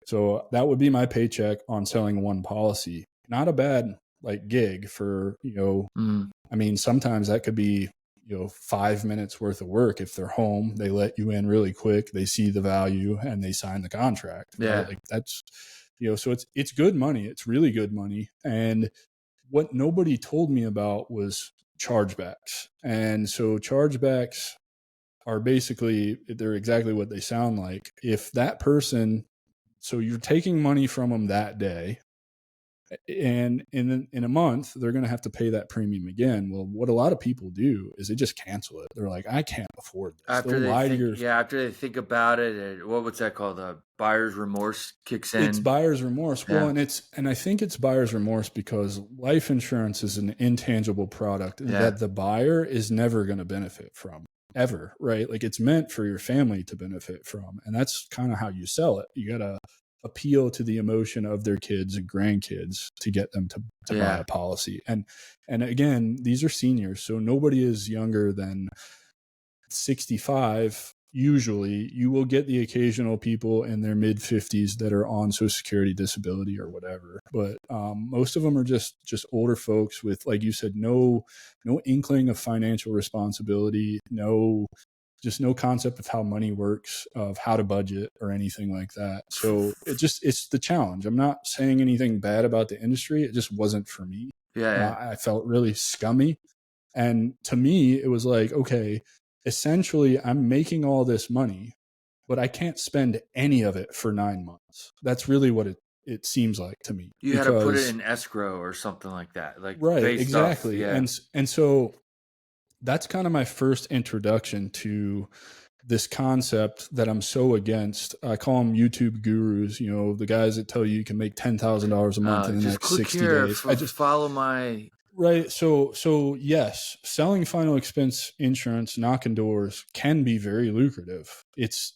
So that would be my paycheck on selling one policy. Not a bad gig for, I mean, sometimes that could be 5 minutes worth of work. If they're home, they let you in really quick, they see the value and they sign the contract. Yeah. Right? Like that's, so it's good money. It's really good money. And what nobody told me about was chargebacks. And so chargebacks are basically, they're exactly what they sound like. If that person, so you're taking money from them that day, and in a month they're going to have to pay that premium again. Well, what a lot of people do is they just cancel it. They're like, I can't afford this. After They'll they lie to think, your yeah, after they think about it, what's that called? Buyer's remorse kicks It's in. buyer's remorse. Yeah. Well, and I think it's buyer's remorse because life insurance is an intangible product that the buyer is never going to benefit from ever, right? Like, it's meant for your family to benefit from, and that's kind of how you sell it. You got to appeal to the emotion of their kids and grandkids to get them to buy a policy. And again, these are seniors, so nobody is younger than 65. Usually you will get the occasional people in their mid 50s that are on Social Security, disability, or whatever, but most of them are just older folks with, like you said, no inkling of financial responsibility, no concept of how money works, of how to budget or anything like that. So it's the challenge. I'm not saying anything bad about the industry. It just wasn't for me. I felt really scummy. And to me, it was like, okay, essentially I'm making all this money, but I can't spend any of it for 9 months. That's really what it seems like to me. You had to put it in escrow or something like that. Like, right, exactly. Yeah. And so that's kind of my first introduction to this concept that I'm so against. I call them YouTube gurus, the guys that tell you can make $10,000 a month in the next 60 days. I just follow my... Right. So yes, selling final expense insurance, knocking doors, can be very lucrative. It's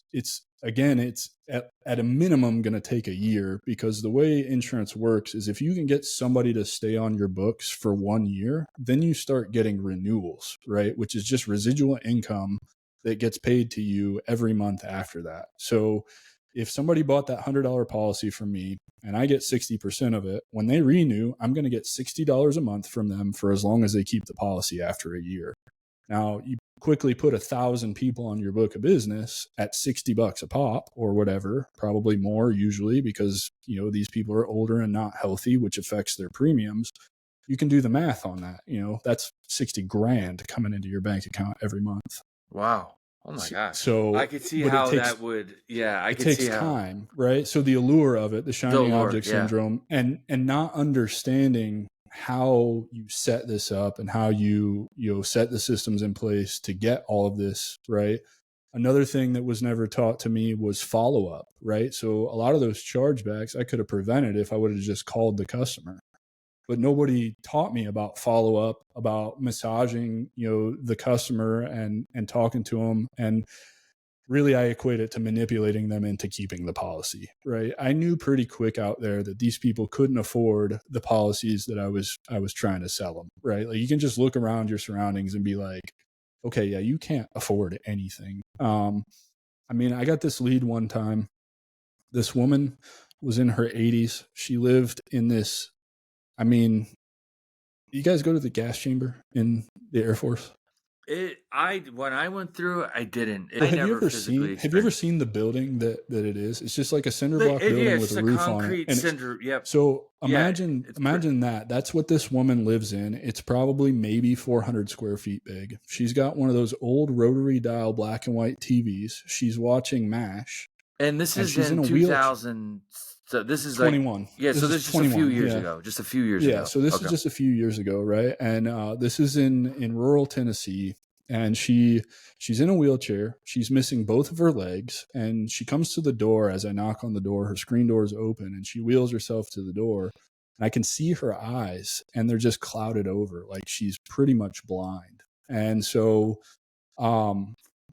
at a minimum going to take a year, because the way insurance works is if you can get somebody to stay on your books for 1 year, then you start getting renewals, right? Which is just residual income that gets paid to you every month after that. So if somebody bought that $100 policy from me and I get 60% of it, when they renew, I'm going to get $60 a month from them for as long as they keep the policy after a year. Now, you quickly put 1,000 people on your book of business at $60 a pop or whatever, probably more usually, because these people are older and not healthy, which affects their premiums. You can do the math on that. That's 60 grand coming into your bank account every month. Wow. Oh my gosh. So I could see how that would, I could see how. It takes time, right? So the allure of it, the shiny object syndrome, and not understanding how you set this up and how you set the systems in place to get all of this, right? Another thing that was never taught to me was follow-up, right? So a lot of those chargebacks I could have prevented if I would have just called the customer. But nobody taught me about follow-up, about massaging, the customer and talking to them. And really, I equate it to manipulating them into keeping the policy, right? I knew pretty quick out there that these people couldn't afford the policies that I was trying to sell them, right? Like, you can just look around your surroundings and be like, okay, yeah, you can't afford anything. I got this lead one time. This woman was in her 80s. She lived in this, you guys go to the gas chamber in the Air Force? When I went through it, I didn't. Well, have you ever seen the building that it is? It's just like a cinder block building with a roof on it. Cinder, yep. So imagine that. That's what this woman lives in. It's probably maybe 400 square feet big. She's got one of those old rotary dial black and white TVs. She's watching MASH. And this is in 2000. So this is 21. Like, yeah. So this is just a few years ago. Just a few years ago. Yeah. So this is just a few years ago, right? And this is in rural Tennessee, and she's in a wheelchair. She's missing both of her legs, and she comes to the door. As I knock on the door, her screen door is open, and she wheels herself to the door, and I can see her eyes, and they're just clouded over, like she's pretty much blind. And so,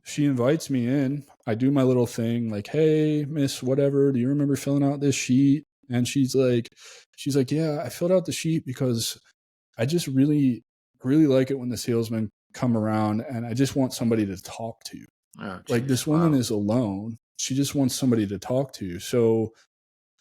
she invites me in. I do my little thing, like, hey, miss, whatever, do you remember filling out this sheet? And she's like, yeah, I filled out the sheet because I just really, really like it when the salesmen come around, and I just want somebody to talk to. Oh, geez, like, this woman is alone. She just wants somebody to talk to. So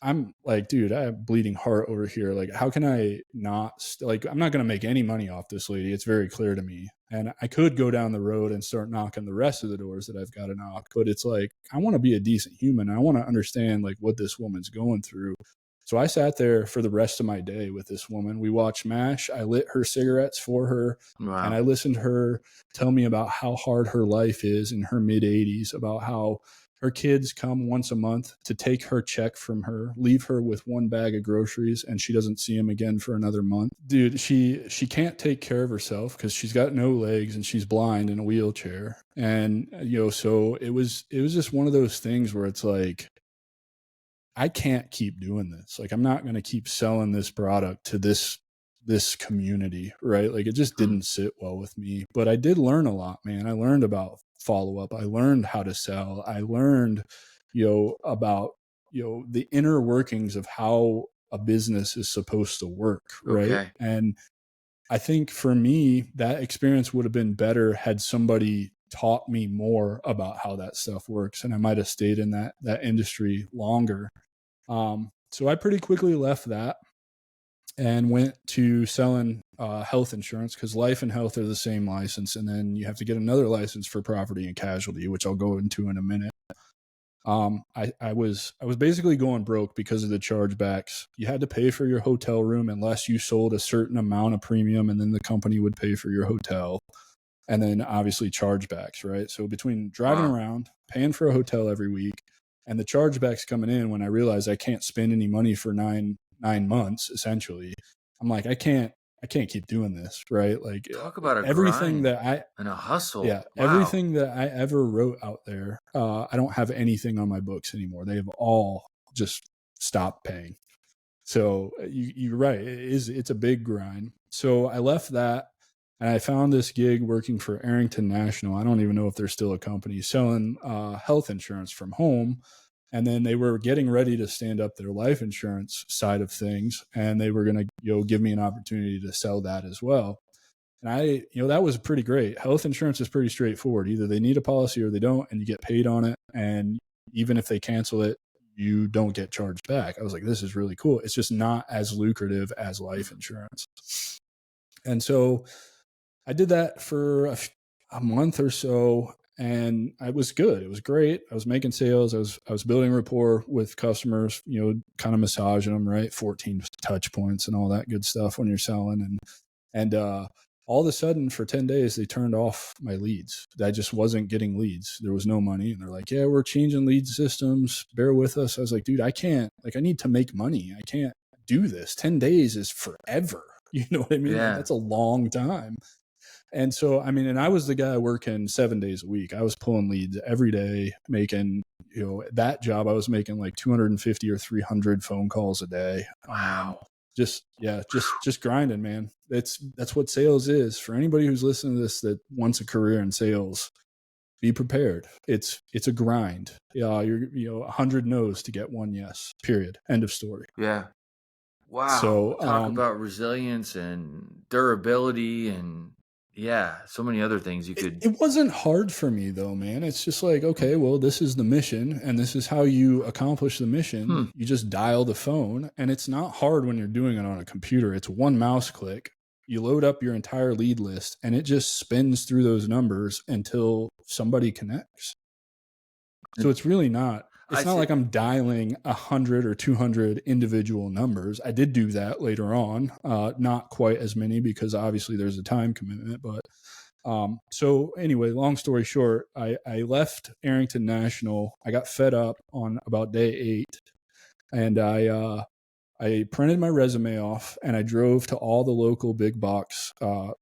I'm like, dude, I have bleeding heart over here. Like, how can I not, I'm not going to make any money off this lady. It's very clear to me. And I could go down the road and start knocking the rest of the doors that I've got to knock. But it's like, I want to be a decent human. I want to understand like what this woman's going through. So I sat there for the rest of my day with this woman. We watched MASH. I lit her cigarettes for her. Wow. And I listened to her tell me about how hard her life is in her mid 80s, about how her kids come once a month to take her check from her, leave her with one bag of groceries, and she doesn't see him again for another month. Dude, she can't take care of herself because she's got no legs and she's blind in a wheelchair. And, so it was just one of those things where it's like, I can't keep doing this. Like, I'm not going to keep selling this product to this community, right? Like, it just didn't sit well with me. But I did learn a lot, man. I learned about follow-up. I learned how to sell. I learned, about, the inner workings of how a business is supposed to work, right? Okay. And I think for me, that experience would have been better had somebody taught me more about how that stuff works, and I might have stayed in that industry longer. So I pretty quickly left that and went to selling health insurance, because life and health are the same license, and then you have to get another license for property and casualty, which I'll go into in a minute. I was basically going broke because of the chargebacks. You had to pay for your hotel room unless you sold a certain amount of premium, and then the company would pay for your hotel. And then obviously chargebacks, right? So between driving around, paying for a hotel every week, and the chargebacks coming in, when I realized I can't spend any money for nine months, essentially, I'm like, I can't keep doing this, right? Like, talk about a everything grind that and a hustle. Yeah, wow. Everything that I ever wrote out there, I don't have anything on my books anymore. They have all just stopped paying. So you're right. It's a big grind. So I left that, and I found this gig working for Arrington National. I don't even know if they're still a company, selling health insurance from home. And then they were getting ready to stand up their life insurance side of things, and they were going to give me an opportunity to sell that as well. And that was pretty great. Health insurance is pretty straightforward. Either they need a policy or they don't, and you get paid on it. And even if they cancel it, you don't get charged back. I was like, this is really cool. It's just not as lucrative as life insurance. And so I did that for a month or so, and it was good. It was great. I was making sales. I was building rapport with customers, kind of massaging them, right? 14 touch points and all that good stuff when you're selling. And all of a sudden, for 10 days, they turned off my leads. I just wasn't getting leads. There was no money. And they're like, yeah, we're changing lead systems. Bear with us. I was like, dude, I can't, I need to make money. I can't do this. 10 days is forever. You know what I mean? Yeah. Like, that's a long time. And so, and I was the guy working 7 days a week. I was pulling leads every day, making, that job, I was making like 250 or 300 phone calls a day. Wow. Just grinding, man. That's what sales is. For anybody who's listening to this that wants a career in sales, be prepared. It's a grind. You're 100 no's to get one yes. Period. End of story. Yeah. Wow. So talk about resilience and durability and so many other things you could. It wasn't hard for me though, man. It's just like, okay, well, this is the mission and this is how you accomplish the mission. You just dial the phone, and it's not hard when you're doing it on a computer. It's one mouse click. You load up your entire lead list, and it just spins through those numbers until somebody connects. So it's really not. It's not like I'm dialing 100 or 200 individual numbers. I did do that later on, not quite as many because obviously there's a time commitment. But so anyway, long story short, I left Arrington National. I got fed up on about day 8, and I printed my resume off, and I drove to all the local big box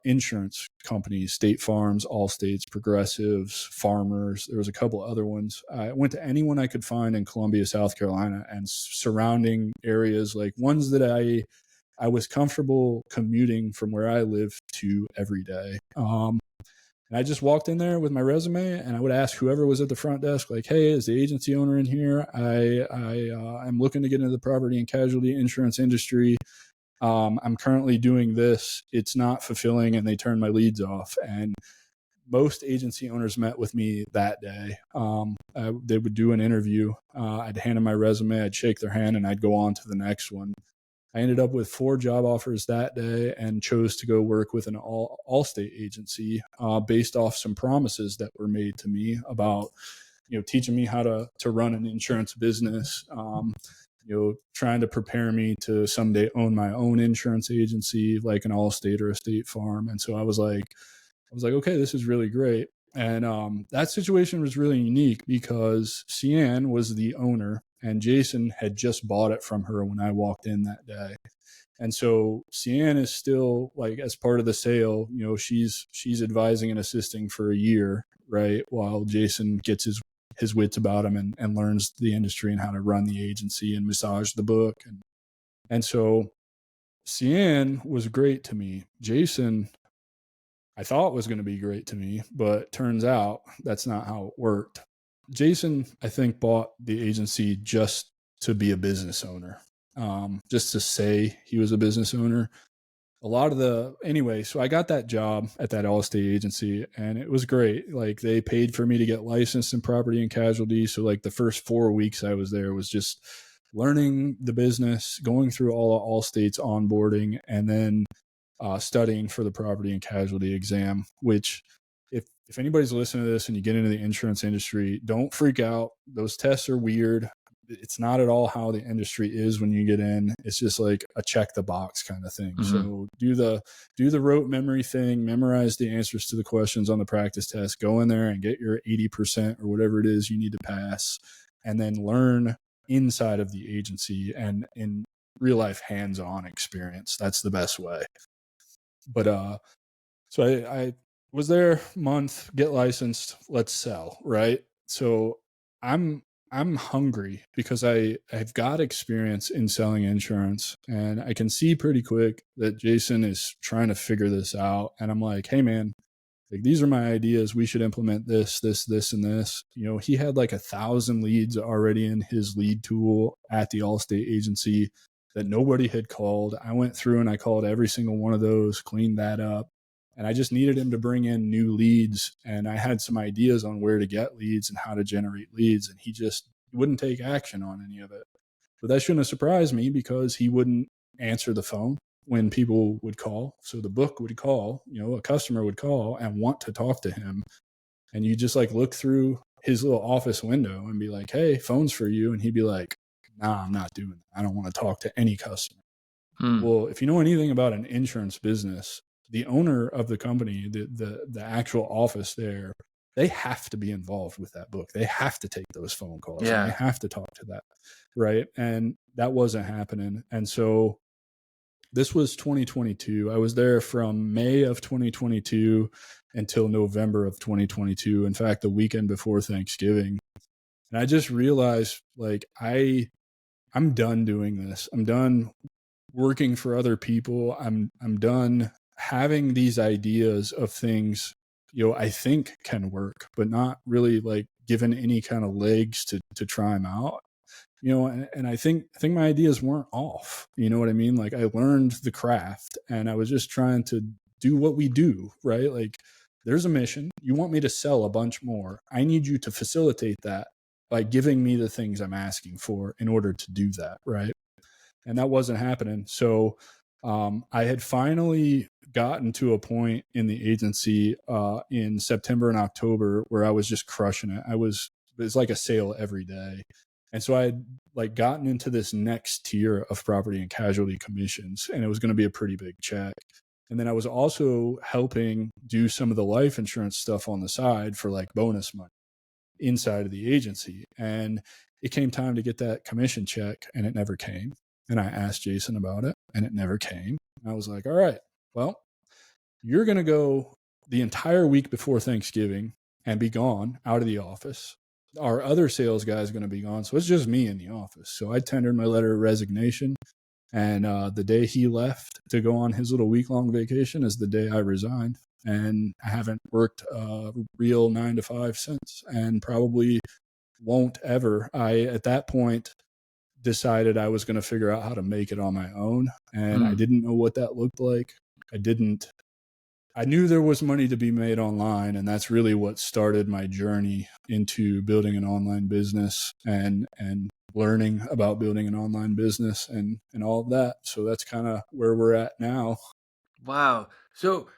insurance companies, State Farms, Allstates, Progressives, Farmers. There was a couple other ones. I went to anyone I could find in Columbia, South Carolina, and surrounding areas, like ones that I was comfortable commuting from where I live to every day. And I just walked in there with my resume, and I would ask whoever was at the front desk, like, hey, is the agency owner in here? I'm looking to get into the property and casualty insurance industry. I'm currently doing this. It's not fulfilling, and they turned my leads off. And most agency owners met with me that day. They would do an interview. I'd hand them my resume. I'd shake their hand, and I'd go on to the next one. I ended up with 4 job offers that day and chose to go work with an Allstate agency based off some promises that were made to me about, teaching me how to run an insurance business, trying to prepare me to someday own my own insurance agency, like an Allstate or a State Farm. And so I was like, okay, this is really great. And that situation was really unique because Cian was the owner and Jason had just bought it from her when I walked in that day. And so Cian is still, like, as part of the sale, she's advising and assisting for a year, right? While Jason gets his wits about him and learns the industry and how to run the agency and massage the book. And so Cian was great to me. Jason, I thought was going to be great to me, but turns out that's not how it worked. Jason, I think, bought the agency just to be a business owner, just to say he was a business owner. So I got that job at that Allstate agency and it was great. Like, they paid for me to get licensed in property and casualty. So like the first 4 weeks I was there was just learning the business, going through all of Allstate's onboarding, and then studying for the property and casualty exam, which if anybody's listening to this and you get into the insurance industry, don't freak out. Those tests are weird. It's not at all how the industry is when you get in. It's just like a check the box kind of thing. Mm-hmm. So do the rote memory thing, memorize the answers to the questions on the practice test, go in there and get your 80% or whatever it is you need to pass, and then learn inside of the agency and in real life hands-on experience. That's the best way. But so I was there a month, get licensed, let's sell, right? So I'm hungry because I've got experience in selling insurance, and I can see pretty quick that Jason is trying to figure this out. And I'm like, hey man, like, these are my ideas. We should implement this, and this. He had like 1,000 leads already in his lead tool at the Allstate agency that nobody had called. I went through and I called every single one of those, cleaned that up. And I just needed him to bring in new leads. And I had some ideas on where to get leads and how to generate leads. And he just wouldn't take action on any of it. But that shouldn't have surprised me because he wouldn't answer the phone when people would call. So the book would call, a customer would call and want to talk to him. And you just like look through his little office window and be like, hey, phone's for you. And he'd be like, nah, I'm not doing that. I don't want to talk to any customer. Well, if you know anything about an insurance business, the owner of the company, the actual office there, they have to be involved with that book. They have to take those phone calls. Yeah. And they have to talk to that. Right. And that wasn't happening. And so this was 2022. I was there from May of 2022 until November of 2022. In fact, the weekend before Thanksgiving. And I just realized, like, I'm done doing this. I'm done working for other people. I'm done having these ideas of things, I think can work, but not really like given any kind of legs to try them out. And I think my ideas weren't off. You know what I mean? Like, I learned the craft and I was just trying to do what we do, right? Like, there's a mission. You want me to sell a bunch more. I need you to facilitate that by giving me the things I'm asking for in order to do that, right? And that wasn't happening. So I had finally gotten to a point in the agency in September and October where I was just crushing it. It's like a sale every day. And so I had like gotten into this next tier of property and casualty commissions, and it was going to be a pretty big check. And then I was also helping do some of the life insurance stuff on the side for like bonus money inside of the agency. And it came time to get that commission check and it never came. And I asked Jason about it and it never came. And I was like, all right, well, you're going to go the entire week before Thanksgiving and be gone out of the office. Our other sales guy is going to be gone. So it's just me in the office. So I tendered my letter of resignation. And the day he left to go on his little week-long vacation is the day I resigned. And I haven't worked a real 9 to 5 since, and probably won't ever. At that point, decided I was going to figure out how to make it on my own. And I didn't know what that looked like. I knew there was money to be made online, and that's really what started my journey into building an online business and learning about building an online business and all of that. So that's kind of where we're at now. Wow. So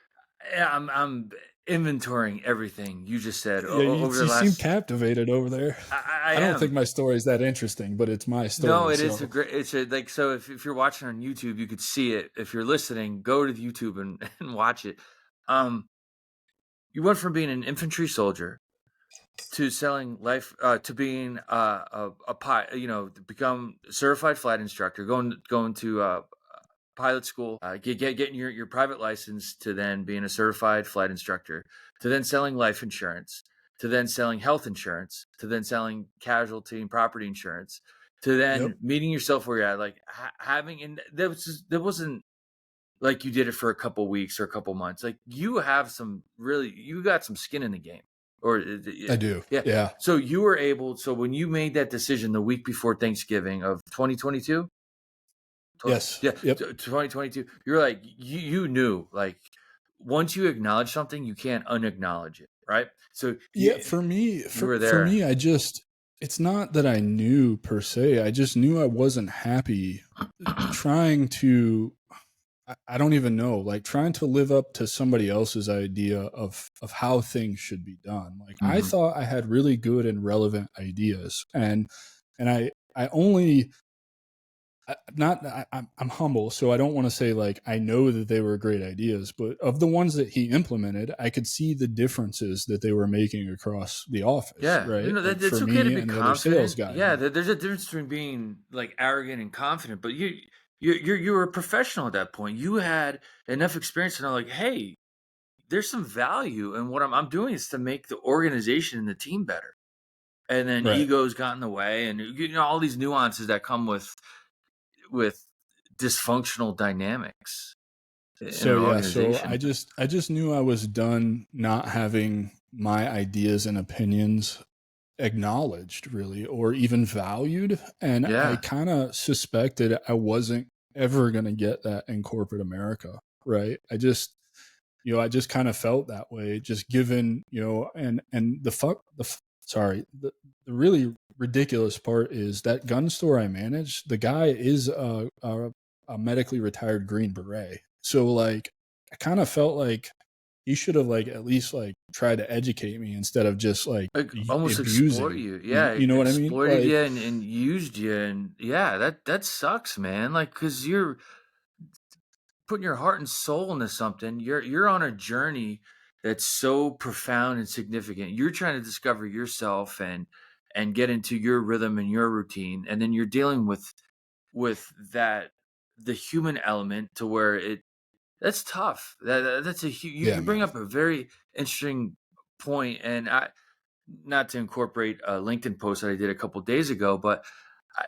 yeah, I'm inventorying everything you just said Yeah, you over the seem last. captivated over there. I I don't think am. my story is that interesting, but it's my No, story. it is a So, great. It's a like so. If you're watching on YouTube, you could see it. If you're listening, go to YouTube and, and watch it. Um, you went from being an infantry soldier to selling life to being a pilot, to become a certified flight instructor, going to pilot school, getting your private license, to then being a certified flight instructor, to then selling life insurance, to then selling health insurance, to then selling casualty and property insurance, to yep. then meeting yourself where you're at, like having, and there wasn't like you did it for a couple weeks or a couple months. Like you got some skin in the game, or I do. yeah. Yeah. So you were able. So when you made that decision the week before Thanksgiving of 2022, Yes. yeah, Yep. 2022, you're like you knew, like once you acknowledge something, you can't unacknowledge it, right? So Yeah. you were For there. me, it's not that I knew per se. I just knew I wasn't happy trying to, I don't even know, like trying to live up to somebody else's idea of how things should be done. Like I Mhm. thought I had really good and relevant ideas, and I only I'm humble, so I don't want to say like I know that they were great ideas, but of the ones that he implemented, I could see the differences that they were making across the office, Yeah, right? Like that for it's okay to me be and the other sales confident. guy Yeah, here. there's a difference between being like arrogant and confident. But you were a professional at that point. You had enough experience to know, like, hey, there's some value in what I'm doing is to make the organization and the team better. And then Right. egos got in the way, and all these nuances that come with dysfunctional dynamics in So an yeah, so organization. I just knew I was done not having my ideas and opinions acknowledged really or even valued, and I Yeah. kind of suspected I wasn't ever going to get that in corporate America, right? I just kind of felt that way, just given, and sorry, the really ridiculous part is that gun store I managed, the guy is a medically retired Green Beret. So like, I kind of felt like he should have like at least like tried to educate me instead of just like Like almost exploit abusing. you. You, Yeah, you know what I mean? exploited you Like, and used you, and yeah, that sucks, man. Like cuz you're putting your heart and soul into something. You're on a journey that's so profound and significant. You're trying to discover yourself and get into your rhythm and your routine, and then you're dealing with that, the human element, to where that's tough. That's yeah, you bring man, up a very interesting point, and I, not to incorporate a LinkedIn post that I did a couple days ago, but I,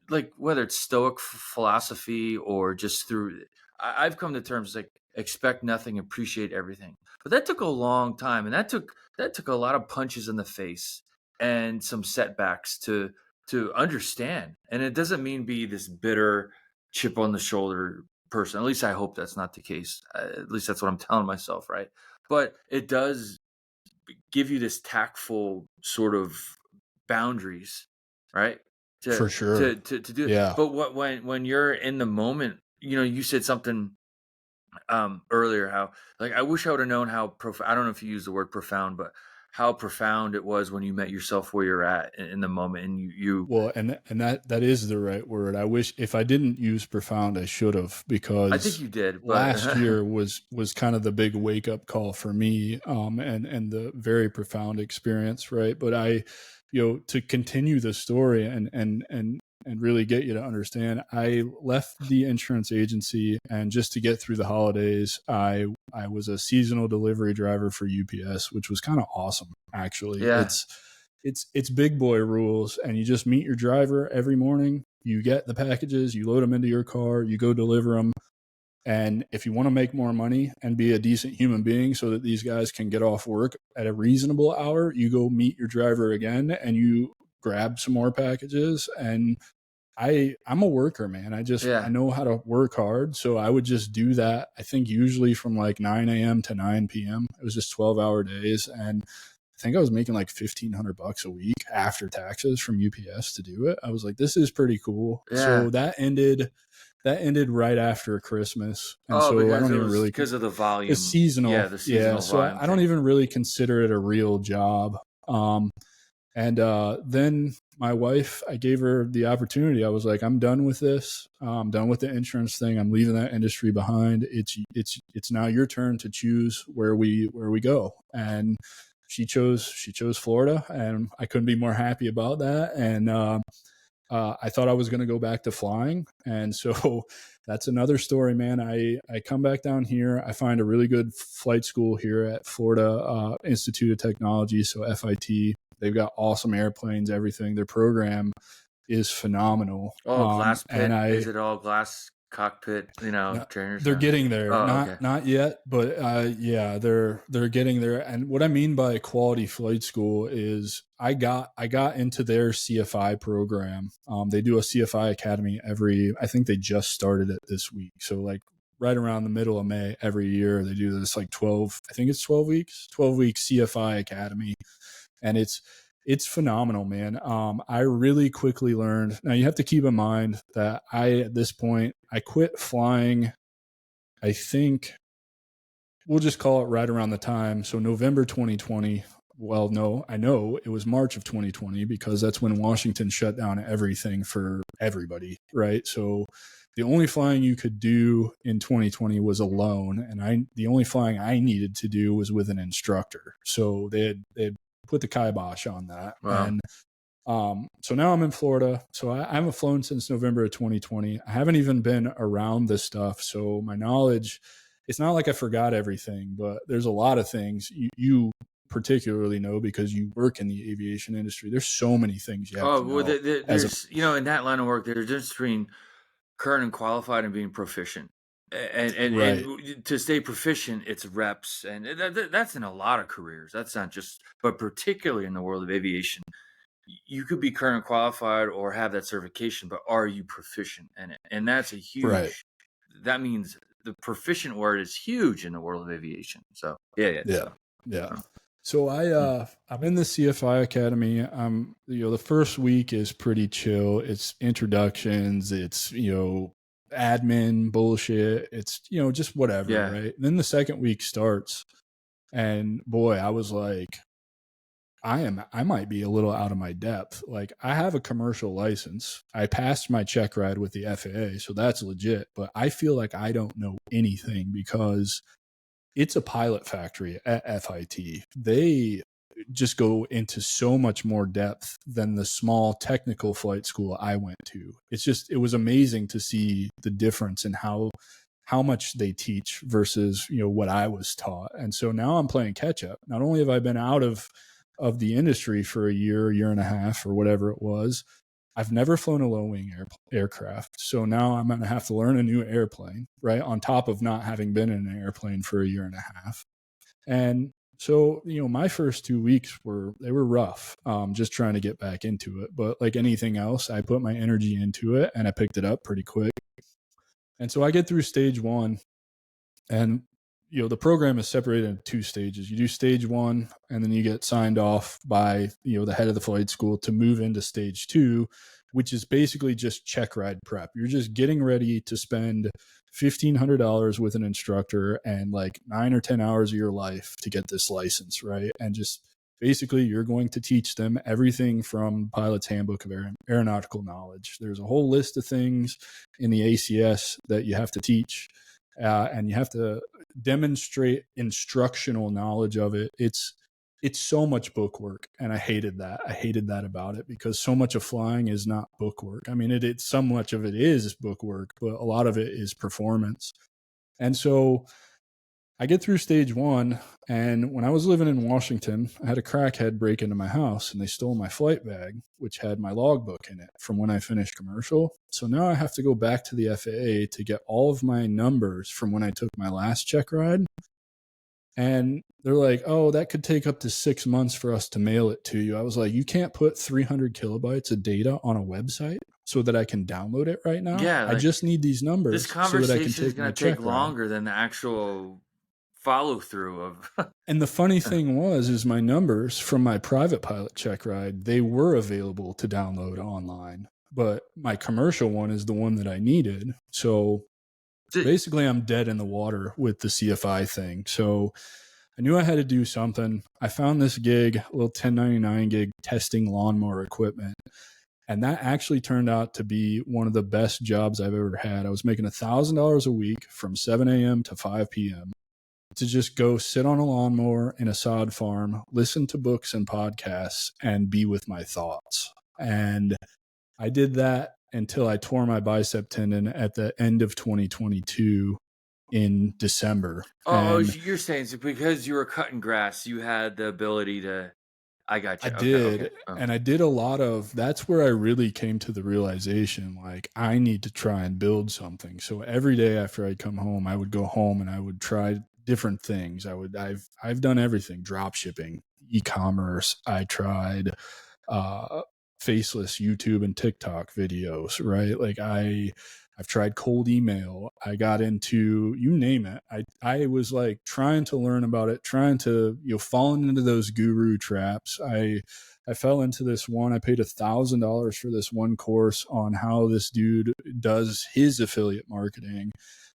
like whether it's Stoic philosophy or just through, I've come to terms like expect nothing, appreciate everything. But that took a long time, and that took a lot of punches in the face and some setbacks to understand. And it doesn't mean be this bitter, chip on the shoulder person. At least I hope that's not the case. At least that's what I'm telling myself, right? But it does give you this tactful sort of boundaries, right? To for sure. to do. Yeah. But when you're in the moment, you said something earlier, how like I wish I would have known how profound. I don't know if you used the word profound, but how profound it was when you met yourself where you're at in the moment, and you Well, and that is the right word. I wish if I didn't use profound, I should have, I think because you did, but last year was kind of the big wake up call for me, and the very profound experience, right? But to continue the story and really get you to understand, I left the insurance agency, and just to get through the holidays, I was a seasonal delivery driver for UPS, which was kind of awesome, actually. yeah, It's big boy rules, and you just meet your driver every morning. You get the packages, you load them into your car, you go deliver them. And if you want to make more money and be a decent human being so that these guys can get off work at a reasonable hour, you go meet your driver again and you grab some more packages. And I'm a worker, man. I yeah, know how to work hard. So I would just do that. I think usually from like 9 a.m. to 9 p.m. It was just 12-hour days. And I think I was making like $1,500 a week after taxes from UPS to do it. I was like, this is pretty cool. yeah. So that ended. that ended right after Christmas. And Oh, so I because don't it even was really, because of the it's volume. Yeah, seasonal. the Yeah. seasonal So volume I don't thing. even really consider it a real job. And then my wife, I gave her the opportunity. I was like, I'm done with this. I'm done with the insurance thing. I'm leaving that industry behind. It's now your turn to choose where we go. And she chose Florida, and I couldn't be more happy about that. And I thought I was going to go back to flying. And so that's another story, man. I come back down here. I find a really good flight school here at Florida Institute of Technology, so FIT. They've got awesome airplanes, everything. Their program is phenomenal. Oh, glass And pit. Is it all glass cockpit, no, trainer they're stuff? getting there. Oh, okay. Not yet, but yeah, they're getting there. And what I mean by quality flight school is I got into their CFI program. They do a CFI academy I think they just started it this week. So like right around the middle of May every year, they do this like 12 week CFI academy. And it's phenomenal, man. I really quickly learned. Now you have to keep in mind that at this point, I quit flying. I think we'll just call it right around the time. So November 2020. Well, no, I know it was March of 2020 because that's when Washington shut down everything for everybody, right? So the only flying you could do in 2020 was alone, and the only flying I needed to do was with an instructor. So they had put the kibosh on that. Wow. And so now I'm in Florida. So I haven't flown since November of 2020. I haven't even been around this stuff. So my knowledge, it's not like I forgot everything, but there's a lot of things you particularly know because you work in the aviation industry. There's so many things you have to know. There's, in that line of work, there's a difference between current and qualified and being proficient. Right. And to stay proficient, it's reps, and that's in a lot of careers. That's not just, but particularly in the world of aviation, you could be current qualified or have that certification, but are you proficient in it? And that's a huge. Right. That means the proficient word is huge in the world of aviation. So yeah. So I'm in the CFI Academy. The first week is pretty chill. It's introductions. It's admin bullshit. It's just whatever, Yeah. right? And then the second week starts, and boy, I was like, I might be a little out of my depth. Like I have a commercial license. I passed my check ride with the FAA, so that's legit. But I feel like I don't know anything because it's a pilot factory at FIT. They just go into so much more depth than the small technical flight school I went to. It was amazing to see the difference in how much they teach versus, what I was taught. And so now I'm playing catch up. Not only have I been out of the industry for a year and a half or whatever it was, I've never flown a low wing aircraft. So now I'm going to have to learn a new airplane, right? On top of not having been in an airplane for a year and a half. And so, my first 2 weeks were rough, just trying to get back into it. But like anything else, I put my energy into it and I picked it up pretty quick. And so I get through stage one, and the program is separated into two stages. You do stage one, and then you get signed off by the head of the flight school to move into stage two, which is basically just check ride prep. You're just getting ready to spend $1,500 with an instructor and like 9 or 10 hours of your life to get this license, right? And just basically you're going to teach them everything from Pilot's Handbook of Aeronautical Knowledge. There's a whole list of things in the ACS that you have to teach, and you have to demonstrate instructional knowledge of it. It's so much book work, and I hated that about it because so much of flying is not book work. I mean, so much of it is book work, but a lot of it is performance. And so I get through stage one, and when I was living in Washington, I had a crackhead break into my house, and they stole my flight bag, which had my logbook in it from when I finished commercial. So now I have to go back to the FAA to get all of my numbers from when I took my last check ride. And they're like, oh, that could take up to 6 months for us to mail it to you. I was like, you can't put 300 kilobytes of data on a website so that I can download it right now? Yeah. I just need these numbers. This conversation so that I can is going to take longer than the actual follow through of. And the funny thing is my numbers from my private pilot check ride, they were available to download online. but my commercial one is the one that I needed. So basically I'm dead in the water with the CFI thing. So I knew I had to do something. I found this gig, a little 1099 gig, testing lawnmower equipment. And that actually turned out to be one of the best jobs I've ever had. I was making $1,000 a week from 7 a.m. to 5 p.m. to just go sit on a lawnmower in a sod farm, listen to books and podcasts, and be with my thoughts. And I did that until I tore my bicep tendon at the end of 2022 in December. Oh, And you're saying so because you were cutting grass, you had the ability to. I got I you. Okay, okay. did. And I did a lot of, that's where I really came to the realization, like, I need to try and build something. So every day after I'd come home, I would go home and I would try different things. I've done everything: drop shipping, e-commerce. I tried faceless YouTube and TikTok videos, right? Like I've tried cold email. I got into, you name it. I was like trying to learn about it, trying to, falling into those guru traps. I fell into this one. I paid $1,000 for this one course on how this dude does his affiliate marketing,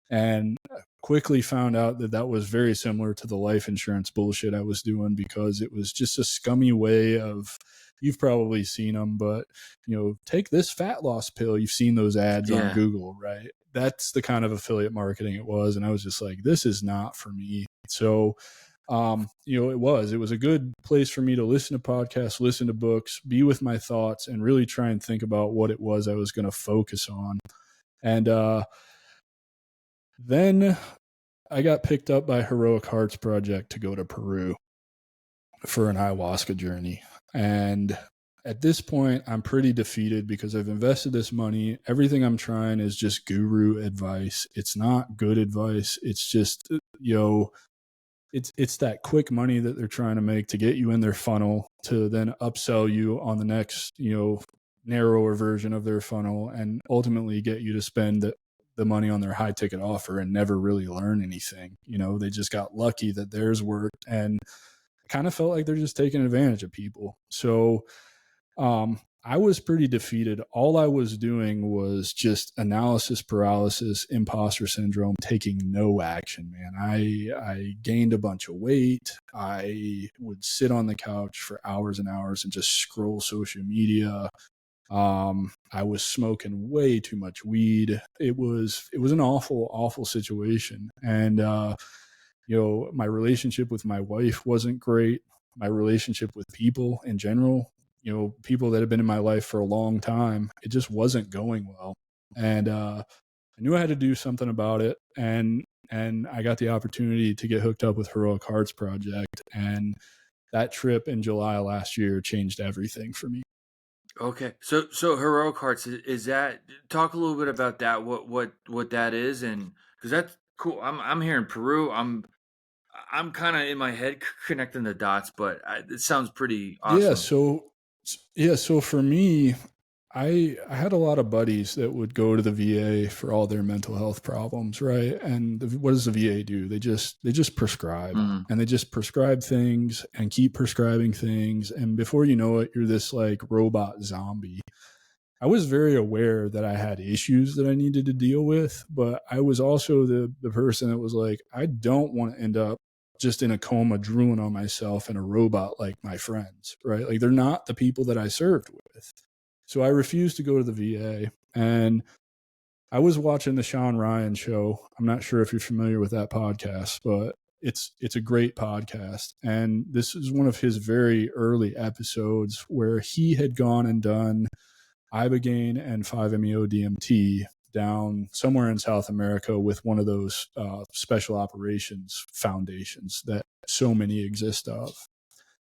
and quickly found out that that was very similar to the life insurance bullshit I was doing, because it was just a scummy way of, you've probably seen them, but take this fat loss pill. You've seen those ads on Google, right? That's the kind of affiliate marketing it was. And I was just like, this is not for me. So, it was a good place for me to listen to podcasts, listen to books, be with my thoughts, and really try and think about what it was I was going to focus on. And, then I got picked up by Heroic Hearts Project to go to Peru for an ayahuasca journey. And at this point, I'm pretty defeated because I've invested this money. Everything I'm trying is just guru advice. It's not good advice. It's just, it's that quick money that they're trying to make to get you in their funnel to then upsell you on the next, narrower version of their funnel, and ultimately get you to spend the money on their high ticket offer and never really learn anything. They just got lucky that theirs worked, and kind of felt like they're just taking advantage of people. So I was pretty defeated. All I was doing was just analysis paralysis, imposter syndrome, taking no action, man. I gained a bunch of weight. I would sit on the couch for hours and hours and just scroll social media. I was smoking way too much weed. It was an awful situation. And, my relationship with my wife wasn't great. My relationship with people in general, people that have been in my life for a long time, it just wasn't going well. And, I knew I had to do something about it. And I got the opportunity to get hooked up with Heroic Hearts Project. And that trip in July last year changed everything for me. Okay, so Heroic Hearts, is that, talk a little bit about that, what that is, and because that's cool. I'm here in Peru. I'm kind of in my head connecting the dots, but it sounds pretty awesome. So for me, I had a lot of buddies that would go to the VA for all their mental health problems, right? And what does the VA do? They just prescribe, and they just prescribe things and keep prescribing things, and before you know it, you're this like robot zombie. I was very aware that I had issues that I needed to deal with, but I was also the person that was like, I don't want to end up just in a coma drooling on myself and a robot like my friends, right? Like, they're not the people that I served with. So I refused to go to the VA. And I was watching the Sean Ryan show. I'm not sure if you're familiar with that podcast, but it's a great podcast. And this is one of his very early episodes where he had gone and done ibogaine and 5-MeO DMT down somewhere in South America with one of those special operations foundations that so many exist of.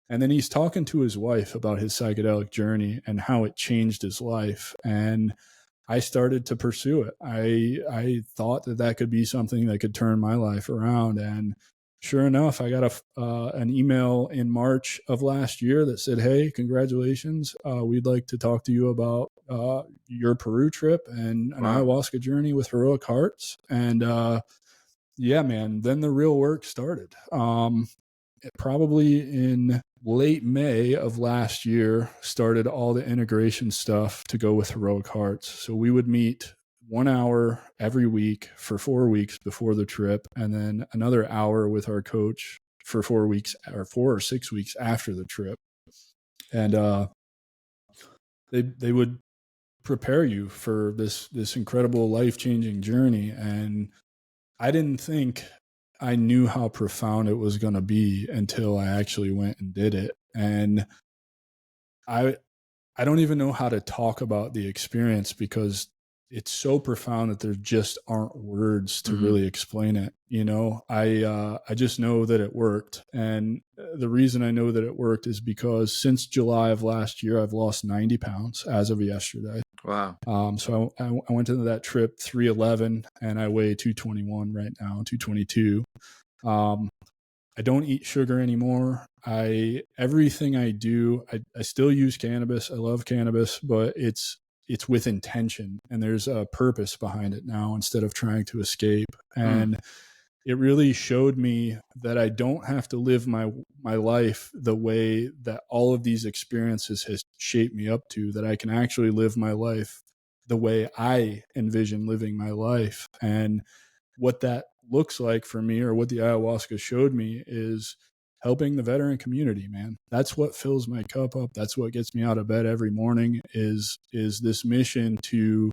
And then he's talking to his wife about his psychedelic journey and how it changed his life. And I started to pursue it. I thought that could be something that could turn my life around. And sure enough, I got an email in March of last year that said, "Hey, congratulations. We'd like to talk to you about your Peru trip and an ayahuasca journey with Heroic Hearts." And yeah, man, then the real work started. Probably in late May of last year, started all the integration stuff to go with Heroic Hearts. So we would meet 1 hour every week for 4 weeks before the trip, and then another hour with our coach for 4 weeks, or 4 or 6 weeks after the trip. And they would prepare you for this incredible life-changing journey. And I didn't think I knew how profound it was going to be until I actually went and did it. And I don't even know how to talk about the experience because it's so profound that there just aren't words to really explain it. You know, I just know that it worked. And the reason I know that it worked is because since July of last year, I've lost 90 pounds as of yesterday. Wow. So I went into that trip 311 and I weigh 221 right now, 222. I don't eat sugar anymore. Everything I do, I still use cannabis. I love cannabis, but it's with intention and there's a purpose behind it now instead of trying to escape. And it really showed me that I don't have to live my life the way that all of these experiences has shaped me up to, that I can actually live my life the way I envision living my life. And what that looks like for me, or what the ayahuasca showed me, is helping the veteran community, man. That's what fills my cup up. That's what gets me out of bed every morning is this mission to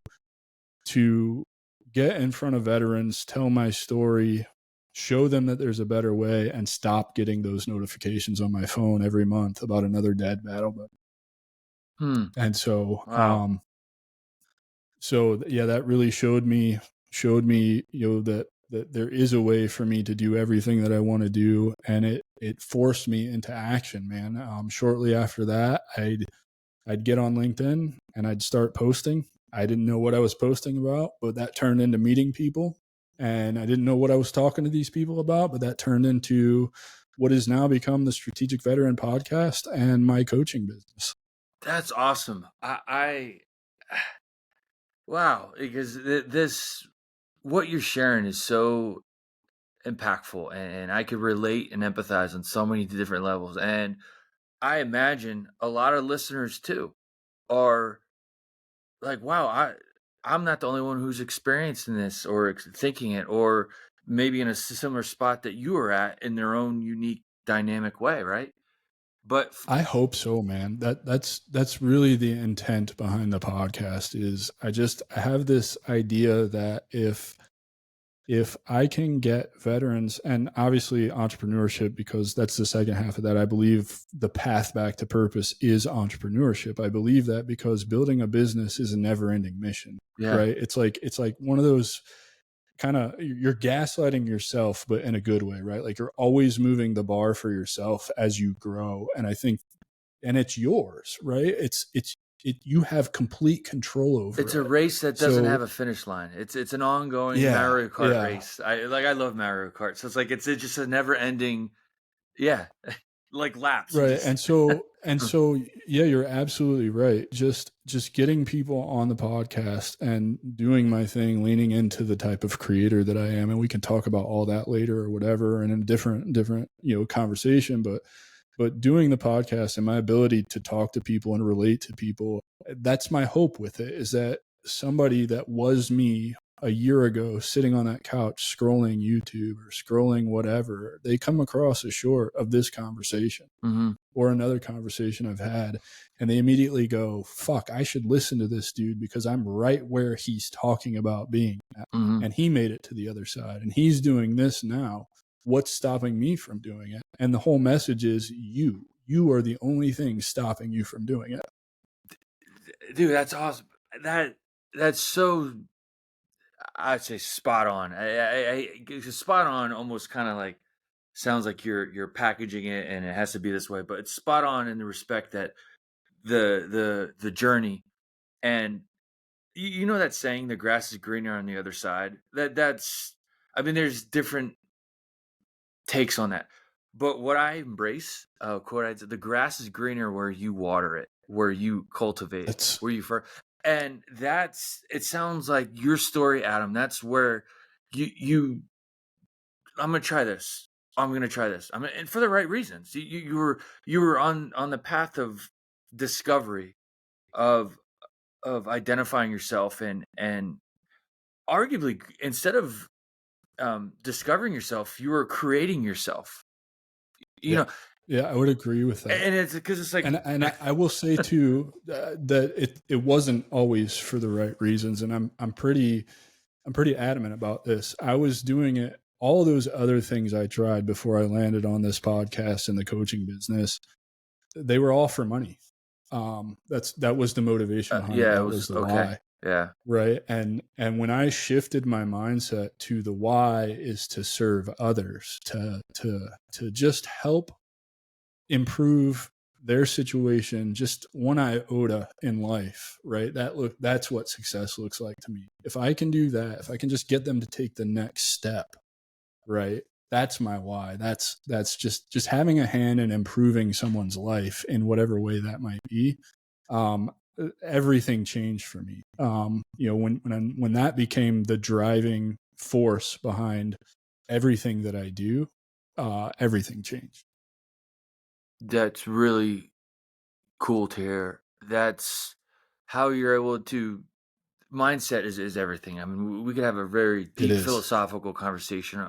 get in front of veterans, tell my story, show them that there's a better way, and stop getting those notifications on my phone every month about another dead battle buddy. And so, wow. That really showed me, you know, that there is a way for me to do everything that I want to do. And it forced me into action, man. Shortly after that, I'd get on LinkedIn and I'd start posting. I didn't know what I was posting about, but that turned into meeting people. And I didn't know what I was talking to these people about, but that turned into what has now become the Strategic Veteran Podcast and my coaching business. That's awesome. Wow, because this, what you're sharing is so impactful, and I could relate and empathize on so many different levels. And I imagine a lot of listeners too are like, wow, I'm not the only one who's experiencing this or thinking it, or maybe in a similar spot that you are at in their own unique dynamic way, right? But I hope so, man. That's really the intent behind the podcast. Is I have this idea that if I can get veterans, and obviously entrepreneurship, because that's the second half of that, I believe the path back to purpose is entrepreneurship. I believe that because building a business is a never ending mission, right? It's like one of those kind of, you're gaslighting yourself, but in a good way, right? Like you're always moving the bar for yourself as you grow. And I think, and it's yours, right? You have complete control over it. It's a race that doesn't have a finish line. It's an ongoing Mario Kart race. I love Mario Kart. So it's like it's just a never ending, like laps. Right. And so you're absolutely right. Just getting people on the podcast and doing my thing, leaning into the type of creator that I am. And we can talk about all that later or whatever, and in a different, conversation, but doing the podcast and my ability to talk to people and relate to people, that's my hope with it, is that somebody that was me a year ago sitting on that couch scrolling YouTube or scrolling whatever, they come across a short of this conversation or another conversation I've had, and they immediately go, fuck, I should listen to this dude because I'm right where he's talking about being at. And he made it to the other side and he's doing this now. What's stopping me from doing it? And the whole message is you are the only thing stopping you from doing it. Dude, that's awesome. That's so, I'd say spot on. I spot on almost kind of like sounds like you're packaging it and it has to be this way, but it's spot on in the respect that the journey, and you know that saying, the grass is greener on the other side. That's, I mean, there's different takes on that, but what I embrace, quote, I said, the grass is greener where you water it, where you cultivate it, where you and it sounds like your story, Adam. That's where you I'm gonna try this. I'm going to try this. And for the right reasons. You were on the path of discovery, of identifying yourself, and arguably, instead of discovering yourself, you were creating yourself. You Yeah. know, Yeah, I would agree with that. and it's because it's like, And I will say too that it wasn't always for the right reasons, and I'm pretty adamant about this. I was doing it, all those other things I tried before I landed on this podcast and the coaching business. They were all for money. That was the motivation behind it. yeah, it That was was the okay. why. Yeah, Right. And when I shifted my mindset to the why is to serve others, to just help improve their situation just one iota in life, right? That's what success looks like to me. If I can do that, if I can just get them to take the next step, right? That's my why. That's just having a hand in improving someone's life in whatever way that might be. Um, Everything changed for me. When that became the driving force behind everything that I do, everything changed. that's really cool to hear. That's how you're able to. Mindset is everything. I mean, we could have a very It deep is. philosophical conversation,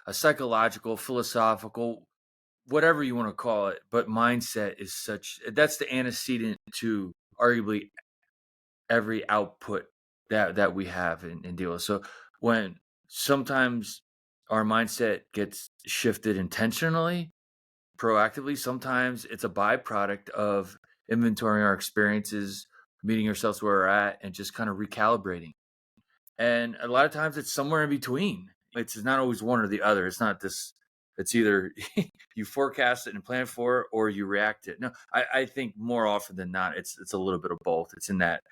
a psychological, philosophical, whatever you want to call it. But mindset is that's the antecedent to arguably every output that we have in deal with. So when sometimes our mindset gets shifted intentionally, proactively, sometimes it's a byproduct of inventorying our experiences, meeting ourselves where we're at, and just kind of recalibrating. And a lot of times it's somewhere in between. It's not always one or the other. It's not this. It's either you forecast it and plan for it, or you react it. No, I think more often than not, it's a little bit of both. It's in that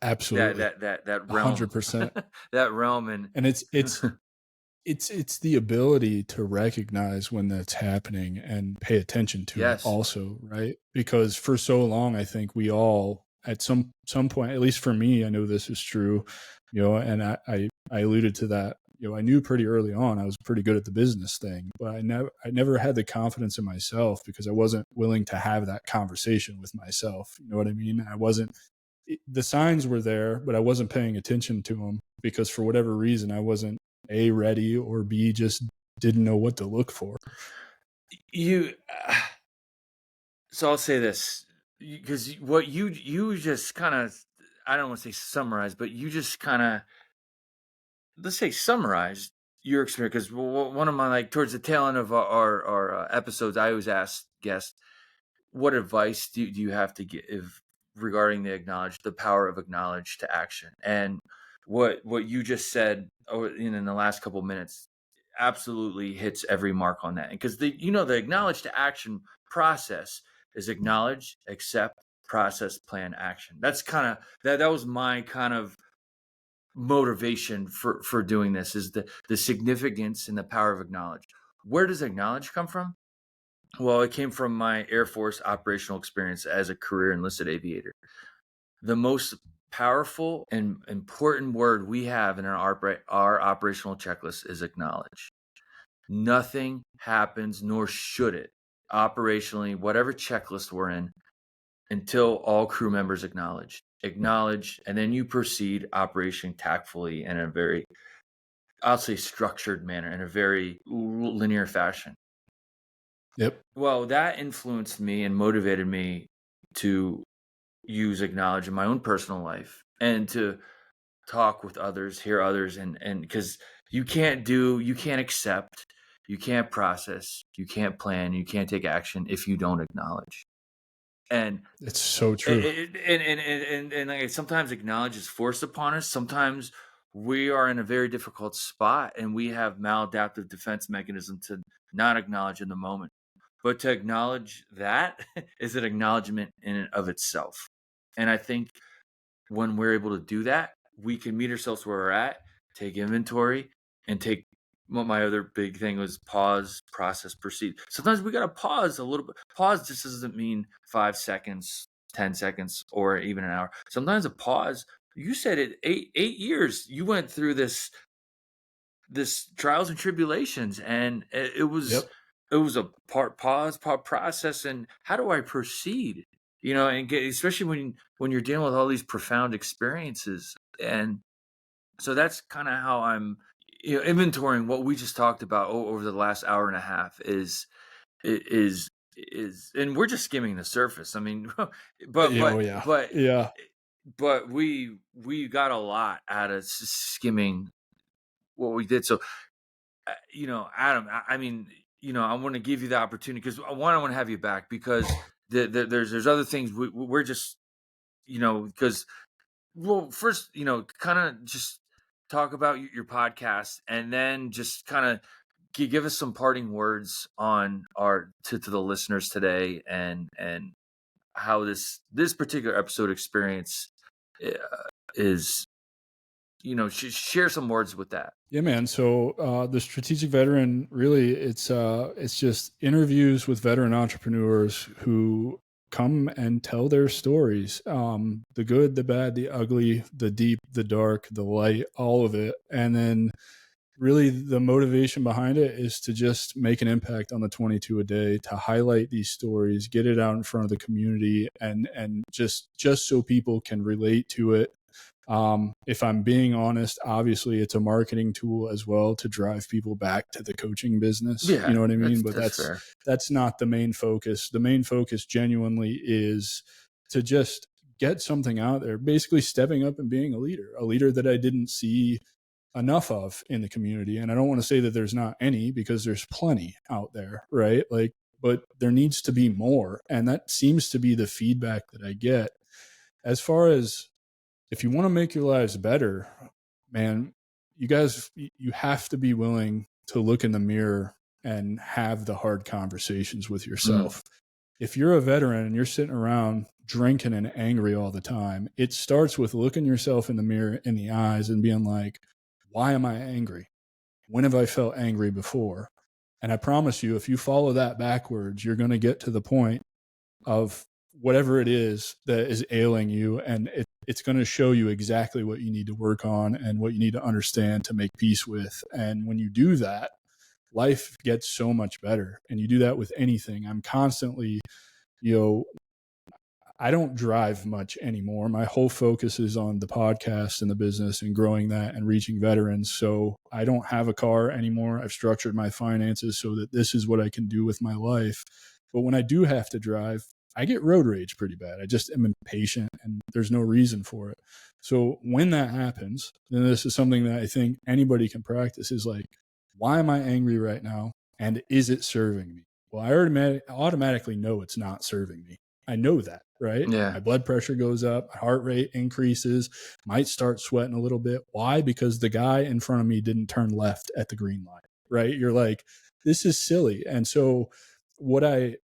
Absolutely. realm, 100%. that realm, and And it's the ability to recognize when that's happening and pay attention to it yes, also, right? Because for so long, I think we all at some point, at least for me, I know this is true, and I alluded to that. I knew pretty early on I was pretty good at the business thing, but I never had the confidence in myself because I wasn't willing to have that conversation with myself. You know what I mean? The signs were there, but I wasn't paying attention to them because for whatever reason, I wasn't A, ready, or B, just didn't know what to look for. you. So I'll say this, because what you just kind of, I don't want to say summarize, but you just kind of, let's say, summarized your experience. Because one of my, like, towards the tail end of our episodes, I always ask guests, what advice do you have to give regarding the power of acknowledge to action? And what you just said in the last couple of minutes absolutely hits every mark on that. Because the acknowledge to action process is acknowledge, accept, process, plan, action. That's kind of that was my kind of motivation for doing this, is the significance and the power of acknowledge. Where does acknowledge come from? Well, it came from my Air Force operational experience as a career enlisted aviator. The most powerful and important word we have in our operational checklist is acknowledge. Nothing happens, nor should it, operationally, whatever checklist we're in, until all crew members acknowledge. Acknowledge, and then you proceed operation tactfully in a very, I'll say, structured manner, in a very linear fashion. Yep. Well, that influenced me and motivated me to use acknowledge in my own personal life, and to talk with others, hear others, and because you can't accept, you can't process, you can't plan, you can't take action if you don't acknowledge. And It's so true. like, sometimes acknowledge is forced upon us. Sometimes we are in a very difficult spot and we have maladaptive defense mechanism to not acknowledge in the moment. But to acknowledge that is an acknowledgement in and of itself. And I think when we're able to do that, we can meet ourselves where we're at, take inventory, and take what my other big thing was: pause, process, proceed. Sometimes we got to pause a little bit. Pause just doesn't mean 5 seconds, 10 seconds, or even an hour. Sometimes a pause, you said it, 8 years, you went through this this trials and tribulations, and it was Yep. a part pause, part process, and how do I proceed? And especially when you're dealing with all these profound experiences, and so that's kind of how I'm, inventorying what we just talked about over the last hour and a half is and we're just skimming the surface. I mean, but Oh but yeah. but Yeah. but we got a lot out of skimming what we did. So, Adam, I mean, I want to give you the opportunity because one, I want to have you back because there's other things we're just, because, well, first, kind of just talk about your podcast, and then just kind of give us some parting words on to the listeners today, and how this particular episode experience uh, is, share some words with that. Yeah, man. So the strategic veteran, really, it's just interviews with veteran entrepreneurs who come and tell their stories, the good, the bad, the ugly, the deep, the dark, the light, all of it. And then really the motivation behind it is to just make an impact on the 22 a day, to highlight these stories, get it out in front of the community, and just so people can relate to it. If I'm being honest, obviously it's a marketing tool as well to drive people back to the coaching business. Yeah, You know what I mean? But that's fair. that's not the main focus. The main focus genuinely is to just get something out there, basically stepping up and being a leader that I didn't see enough of in the community. And I don't want to say that there's not any, because there's plenty out there, right? Like, but there needs to be more. And that seems to be the feedback that I get. As far as, if you want to make your lives better, man, you guys, you have to be willing to look in the mirror and have the hard conversations with yourself. If you're a veteran and you're sitting around drinking and angry all the time, it starts with looking yourself in the mirror in the eyes and being like, why am I angry? When have I felt angry before? And I promise you, if you follow that backwards, you're going to get to the point of whatever it is that is ailing you. And it's going to show you exactly what you need to work on and what you need to understand to make peace with. And when you do that, life gets so much better. And you do that with anything. I'm constantly, I don't drive much anymore. My whole focus is on the podcast and the business and growing that and reaching veterans. So I don't have a car anymore. I've structured my finances so that this is what I can do with my life. But when I do have to drive, I get road rage pretty bad. I just am impatient and there's no reason for it. So when that happens, then this is something that I think anybody can practice, is like, why am I angry right now? And is it serving me? Well, I already automatically know it's not serving me. I know that, right? Yeah. My blood pressure goes up, my heart rate increases, might start sweating a little bit. Why? Because the guy in front of me didn't turn left at the green light, right? You're like, this is silly. And so what I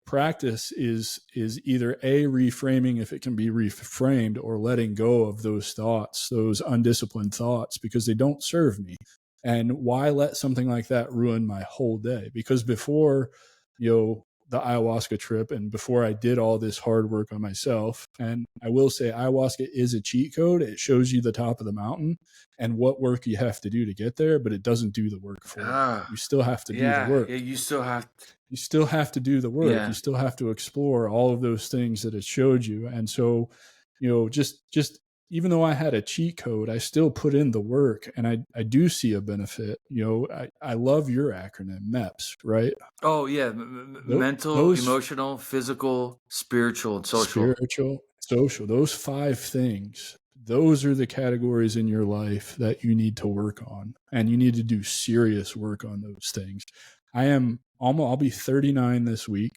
practice is either A, reframing if it can be reframed, or letting go of those thoughts, those undisciplined thoughts, because they don't serve me. And why let something like that ruin my whole day? Because before, the ayahuasca trip and before I did all this hard work on myself, and I will say ayahuasca is a cheat code. It shows you the top of the mountain and what work you have to do to get there, but it doesn't do the work for you. You still have to do the work. Yeah, you still have to do the work. Yeah. You still have to explore all of those things that it showed you. And so, just even though I had a cheat code, I still put in the work, and I do see a benefit. I love your acronym MEPS, right? Oh yeah, mental, emotional, physical, spiritual, and social. Those 5 things, those are the categories in your life that you need to work on, and you need to do serious work on those things. I'll be 39 this week.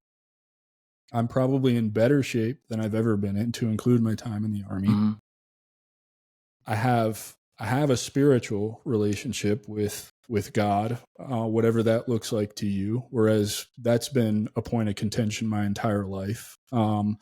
I'm probably in better shape than I've ever been in, to include my time in the Army. Mm-hmm. I have a spiritual relationship with God, whatever that looks like to you, whereas that's been a point of contention my entire life, and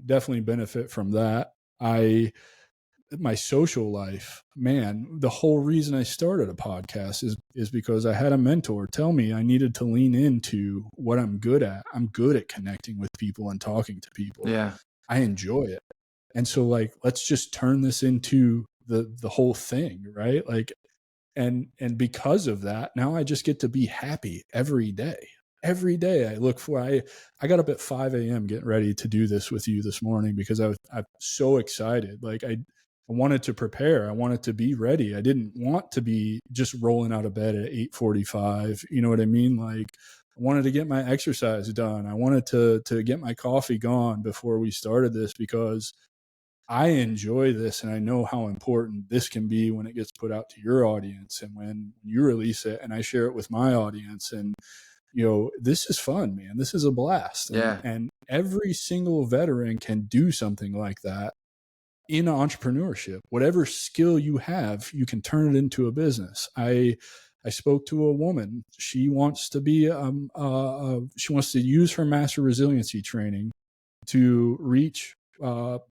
definitely benefit from that. My social life, man, the whole reason I started a podcast is because I had a mentor tell me I needed to lean into what I'm good at. I'm good at connecting with people and talking to people. Yeah. I enjoy it. And so, like, let's just turn this into the whole thing, right? Like, And because of that, now I just get to be happy every day. Every day I look for, I got up at 5 a.m. getting ready to do this with you this morning because I'm so excited. Like I wanted to prepare. I wanted to be ready. I didn't want to be just rolling out of bed at 8:45. You know what I mean? Like I wanted to get my exercise done. I wanted to get my coffee gone before we started this because I enjoy this and I know how important this can be when it gets put out to your audience and when you release it and I share it with my audience. And, this is fun, man. This is a blast. And every single veteran can do something like that in entrepreneurship. Whatever skill you have, you can turn it into a business. I spoke to a woman. She wants to be, she wants to use her master resiliency training to reach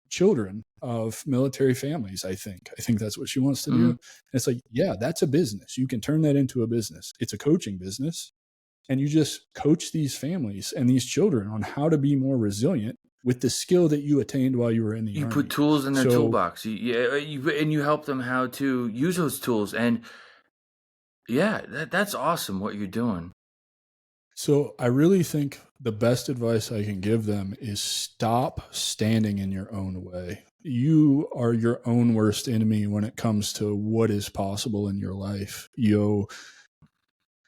children of military families. I think that's what she wants to do. And it's like, yeah, that's a business. You can turn that into a business. It's a coaching business. And you just coach these families and these children on how to be more resilient with the skill that you attained while you were in the You Army. put tools in their toolbox. And you help them how to use those tools. And yeah, that's awesome what you're doing. So I really think the best advice I can give them is stop standing in your own way. You are your own worst enemy when it comes to what is possible in your life.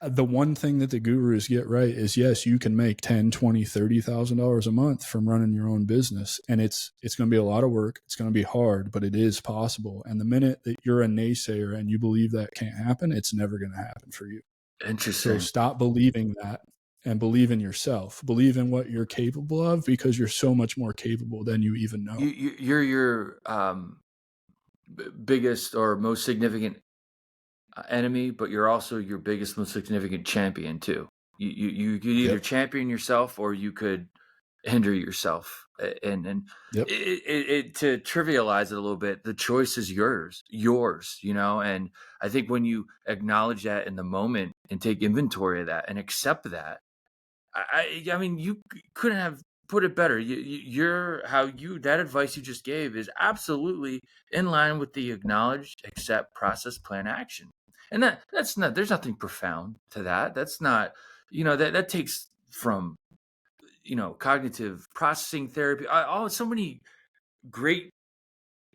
The one thing that the gurus get right is, yes, you can make $10,000, $20,000, $30,000 a month from running your own business. And it's going to be a lot of work. It's going to be hard, but it is possible. And the minute that you're a naysayer and you believe that can't happen, it's never going to happen for you. Interesting. So stop believing that and believe in yourself. Believe in what you're capable of because you're so much more capable than you even know. You're your biggest or most significant enemy, but you're also your biggest, most significant champion too. You could either champion yourself or you could hinder yourself. And to trivialize it a little bit, the choice is yours, and I think when you acknowledge that in the moment and take inventory of that and accept that, I mean, you couldn't have put it better. That advice you just gave is absolutely in line with the acknowledge, accept, process, plan, action. And that's not, there's nothing profound to that. That's not, that takes from, cognitive processing therapy. So many great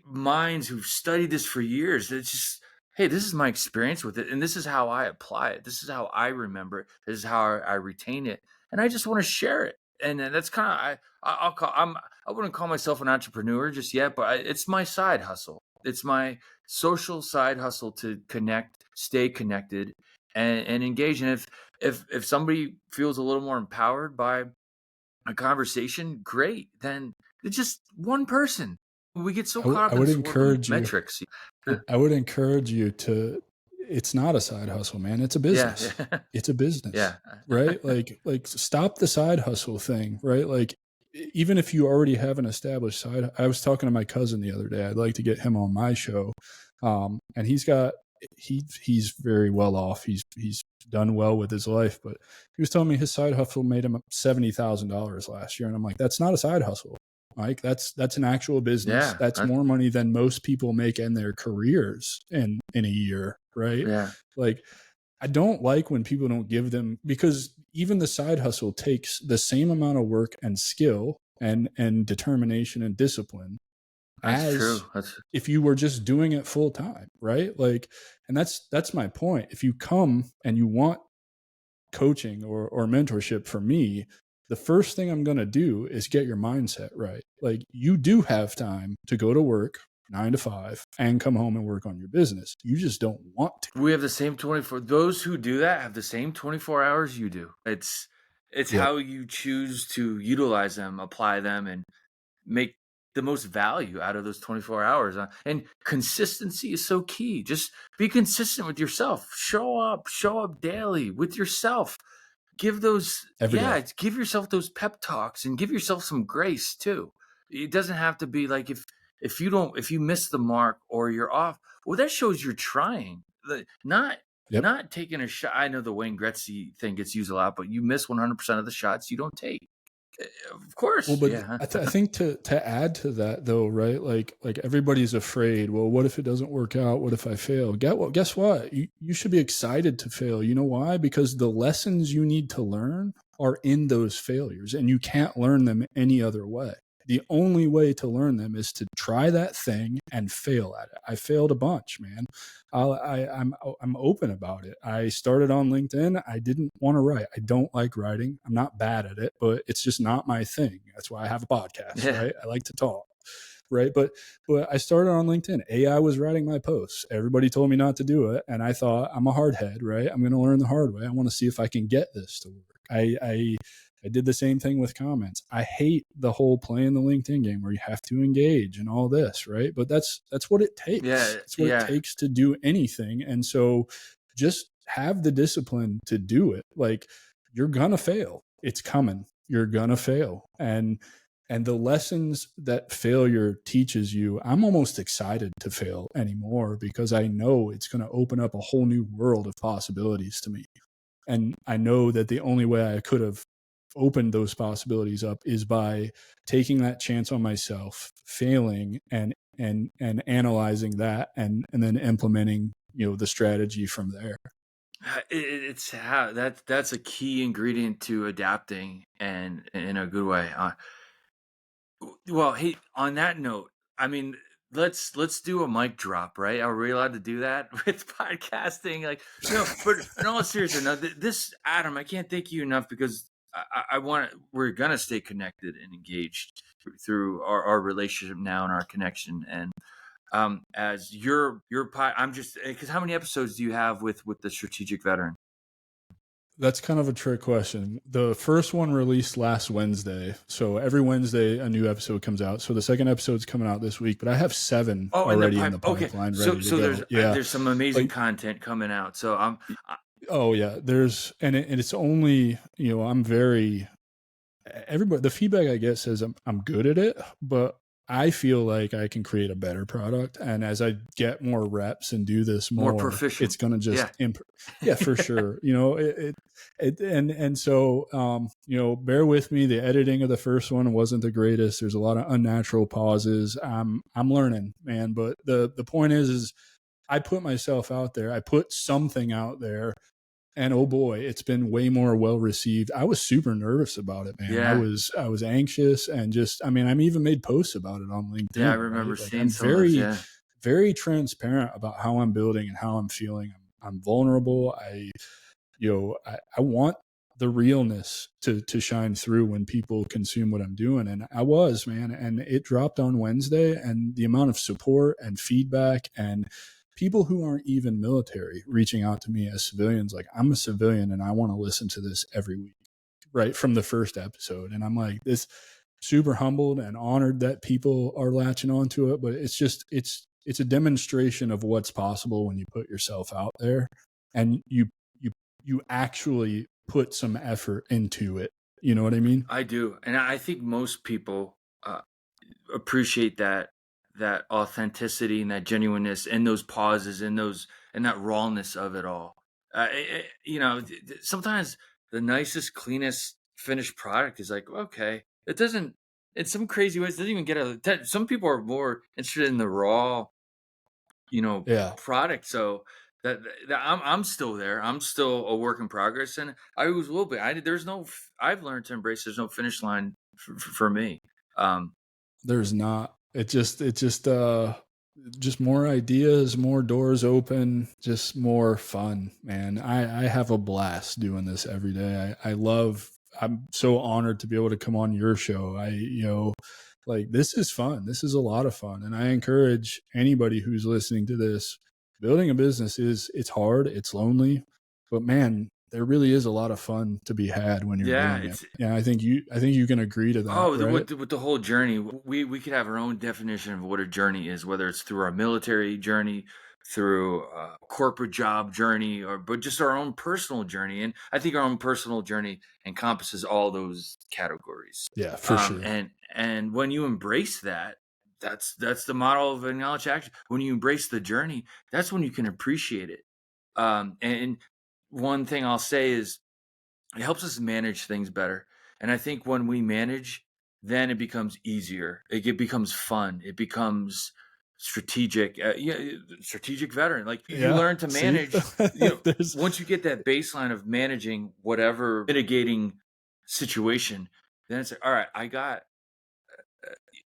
minds who've studied this for years. It's just, hey, this is my experience with it. And this is how I apply it. This is how I remember it. This is how I retain it. And I just want to share it. And that's kind of, I wouldn't call myself an entrepreneur just yet, but it's my side hustle. It's my social side hustle to connect, stay connected, and engage. And if somebody feels a little more empowered by a conversation, great. Then it's just one person. We get so caught up in metrics. I would encourage you to. It's not a side hustle, man. It's a business. Yeah. It's a business. Yeah. Right. Like stop the side hustle thing. Right. Like even if you already have an established side, I was talking to my cousin the other day. I'd like to get him on my show. And he's very well off. He's done well with his life, but he was telling me his side hustle made him $70,000 last year. And I'm like, that's not a side hustle. Mike, that's an actual business. Yeah, that's more money than most people make in their careers in a year. Right. Yeah. Like, I don't like when people don't give them, because even the side hustle takes the same amount of work and skill and determination and discipline as if you were just doing it full time. Right. Like, and that's my point. If you come and you want coaching or mentorship from me, the first thing I'm going to do is get your mindset right. Like, you do have time to go to work 9 to 5 and come home and work on your business. You just don't want to. We have the same 24. Those who do that have the same 24 hours you do. It's how you choose to utilize them, apply them, and make the most value out of those 24 hours. And consistency is so key. Just be consistent with yourself. Show up daily with yourself. Give yourself those pep talks and give yourself some grace too. It doesn't have to be like if you miss the mark or you're off, well, that shows you're trying. Not taking a shot. I know the Wayne Gretzky thing gets used a lot, but you miss 100% of the shots you don't take. Of course. Well, but Yeah. I think to add to that though, right? Like everybody's afraid. Well, what if it doesn't work out? What if I fail? Guess what? You should be excited to fail. You know why? Because the lessons you need to learn are in those failures, and you can't learn them any other way. The only way to learn them is to try that thing and fail at it. I failed a bunch, man. I'm open about it. I started on LinkedIn. I didn't want to write. I don't like writing. I'm not bad at it, but it's just not my thing. That's why I have a podcast, Yeah. right? I like to talk, right? But I started on LinkedIn. AI was writing my posts. Everybody told me not to do it, and I thought, I'm a hard head, right? I'm going to learn the hard way. I want to see if I can get this to work. I did the same thing with comments. I hate the whole playing the LinkedIn game where you have to engage and all this, right? But that's what it takes. Yeah. It's what it takes to do anything. And so just have the discipline to do it. Like, you're gonna fail. It's coming. You're gonna fail. And the lessons that failure teaches you, I'm almost excited to fail anymore because I know it's going to open up a whole new world of possibilities to me. And I know that the only way I could have opened those possibilities up is by taking that chance on myself, failing, and analyzing that, and then implementing, the strategy from there. It's how that's a key ingredient to adapting, and in a good way. Well, hey, on that note, I mean, let's do a mic drop, right? Are we allowed to do that with podcasting? Like, but in all seriousness, no, this Adam, I can't thank you enough because I want we're gonna stay connected and engaged through our relationship now and our connection. And as your I'm just because how many episodes do you have with the strategic veteran? That's kind of a trick question. The first one released last Wednesday. So every Wednesday, a new episode comes out. So the second episode's coming out this week, but I have 7 already in the pipeline ready to go. There's some amazing content coming out. So oh yeah, and it's only, I'm very, everybody, the feedback I get says I'm good at it, but I feel like I can create a better product. And as I get more reps and do this more proficient, it's going to just, yeah, for sure. So, bear with me. The editing of the first one wasn't the greatest. There's a lot of unnatural pauses. I'm learning, man. But the point is I put myself out there. I put something out there. And oh boy, it's been way more well received. I was super nervous about it, man. Yeah. I was anxious, and just, I'm even made posts about it on LinkedIn. Yeah, I remember seeing some very, of those, very transparent about how I'm building and how I'm feeling. I'm vulnerable. I want the realness to shine through when people consume what I'm doing. And I was, man, and it dropped on Wednesday, and the amount of support and feedback and people who aren't even military reaching out to me as civilians, like, I'm a civilian and I want to listen to this every week, right from the first episode. And I'm like, this super humbled and honored that people are latching onto it. But it's just, it's a demonstration of what's possible when you put yourself out there and you actually put some effort into it. You know what I mean? I do. And I think most people appreciate that authenticity and that genuineness and those pauses and that rawness of it all. Sometimes the nicest, cleanest finished product is like, okay, it doesn't, in some crazy ways, it doesn't even get some people are more interested in the raw, product. So that I'm still there. I'm still a work in progress, and I was a little bit. I've learned to embrace. There's no finish line for me. There's not. Just more ideas, more doors open, just more fun, man. I have a blast doing this every day. I'm so honored to be able to come on your show. This is fun. This is a lot of fun. And I encourage anybody who's listening to this, building a business it's hard, it's lonely, but man, there really is a lot of fun to be had when you're doing it. Yeah, I think you can agree to that. Oh, right? with the whole journey, we could have our own definition of what a journey is, whether it's through our military journey, through a corporate job journey, but just our own personal journey. And I think our own personal journey encompasses all those categories. Yeah, for sure. And when you embrace that, that's the model of acknowledged action. When you embrace the journey, that's when you can appreciate it. And one thing I'll say is it helps us manage things better. And I think when we manage, then it becomes easier. It becomes fun. It becomes strategic. Strategic veteran. Like you Yeah. learn to See, manage. there's Once you get that baseline of managing whatever mitigating situation, then it's like, all right,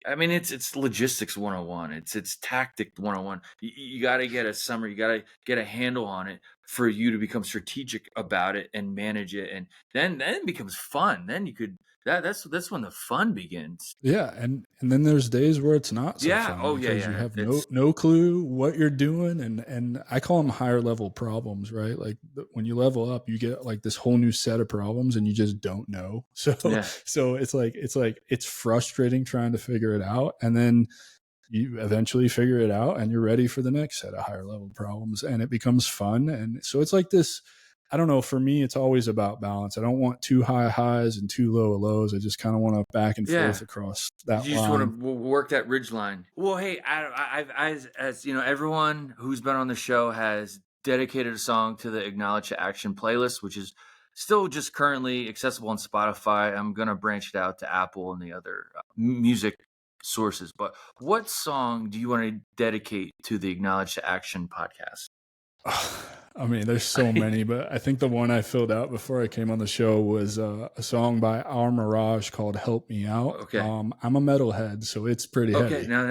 I mean, it's logistics 101. It's tactic 101. You got to get a summary. You got to get a handle on it for you to become strategic about it and manage it, and then it becomes fun. Then you could that's when the fun begins. Yeah, and then there's days where it's not so Yeah. fun Oh yeah. because you Yeah. have It's no clue what you're doing, and I call them higher level problems, right? Like when you level up, you get like this whole new set of problems, and you just don't know. So yeah. so it's frustrating trying to figure it out, and then you eventually figure it out, and you're ready for the next set of higher level problems, and it becomes fun. And so it's like this. I don't know. For me, it's always about balance. I don't want too high highs and too low lows. I just kind of want to back and Yeah. forth across You that just want line. to work that ridge line. Well, hey, as you know, everyone who's been on the show has dedicated a song to the Acknowledge to Action playlist, which is still just currently accessible on Spotify. I'm gonna branch it out to Apple and the other music sources. But what song do you want to dedicate to the Acknowledge to Action podcast? I mean, there's so many, but I think the one I filled out before I came on the show was a song by Our Mirage called "Help Me Out." Okay. I'm a metalhead, so it's pretty Okay. heavy. No,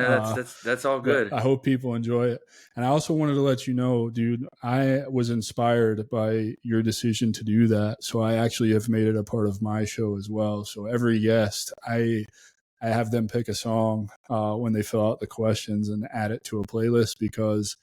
that's all But good. I hope people enjoy it. And I also wanted to let you know, dude, I was inspired by your decision to do that. So I actually have made it a part of my show as well. So every guest, I have them pick a song when they fill out the questions and add it to a playlist, because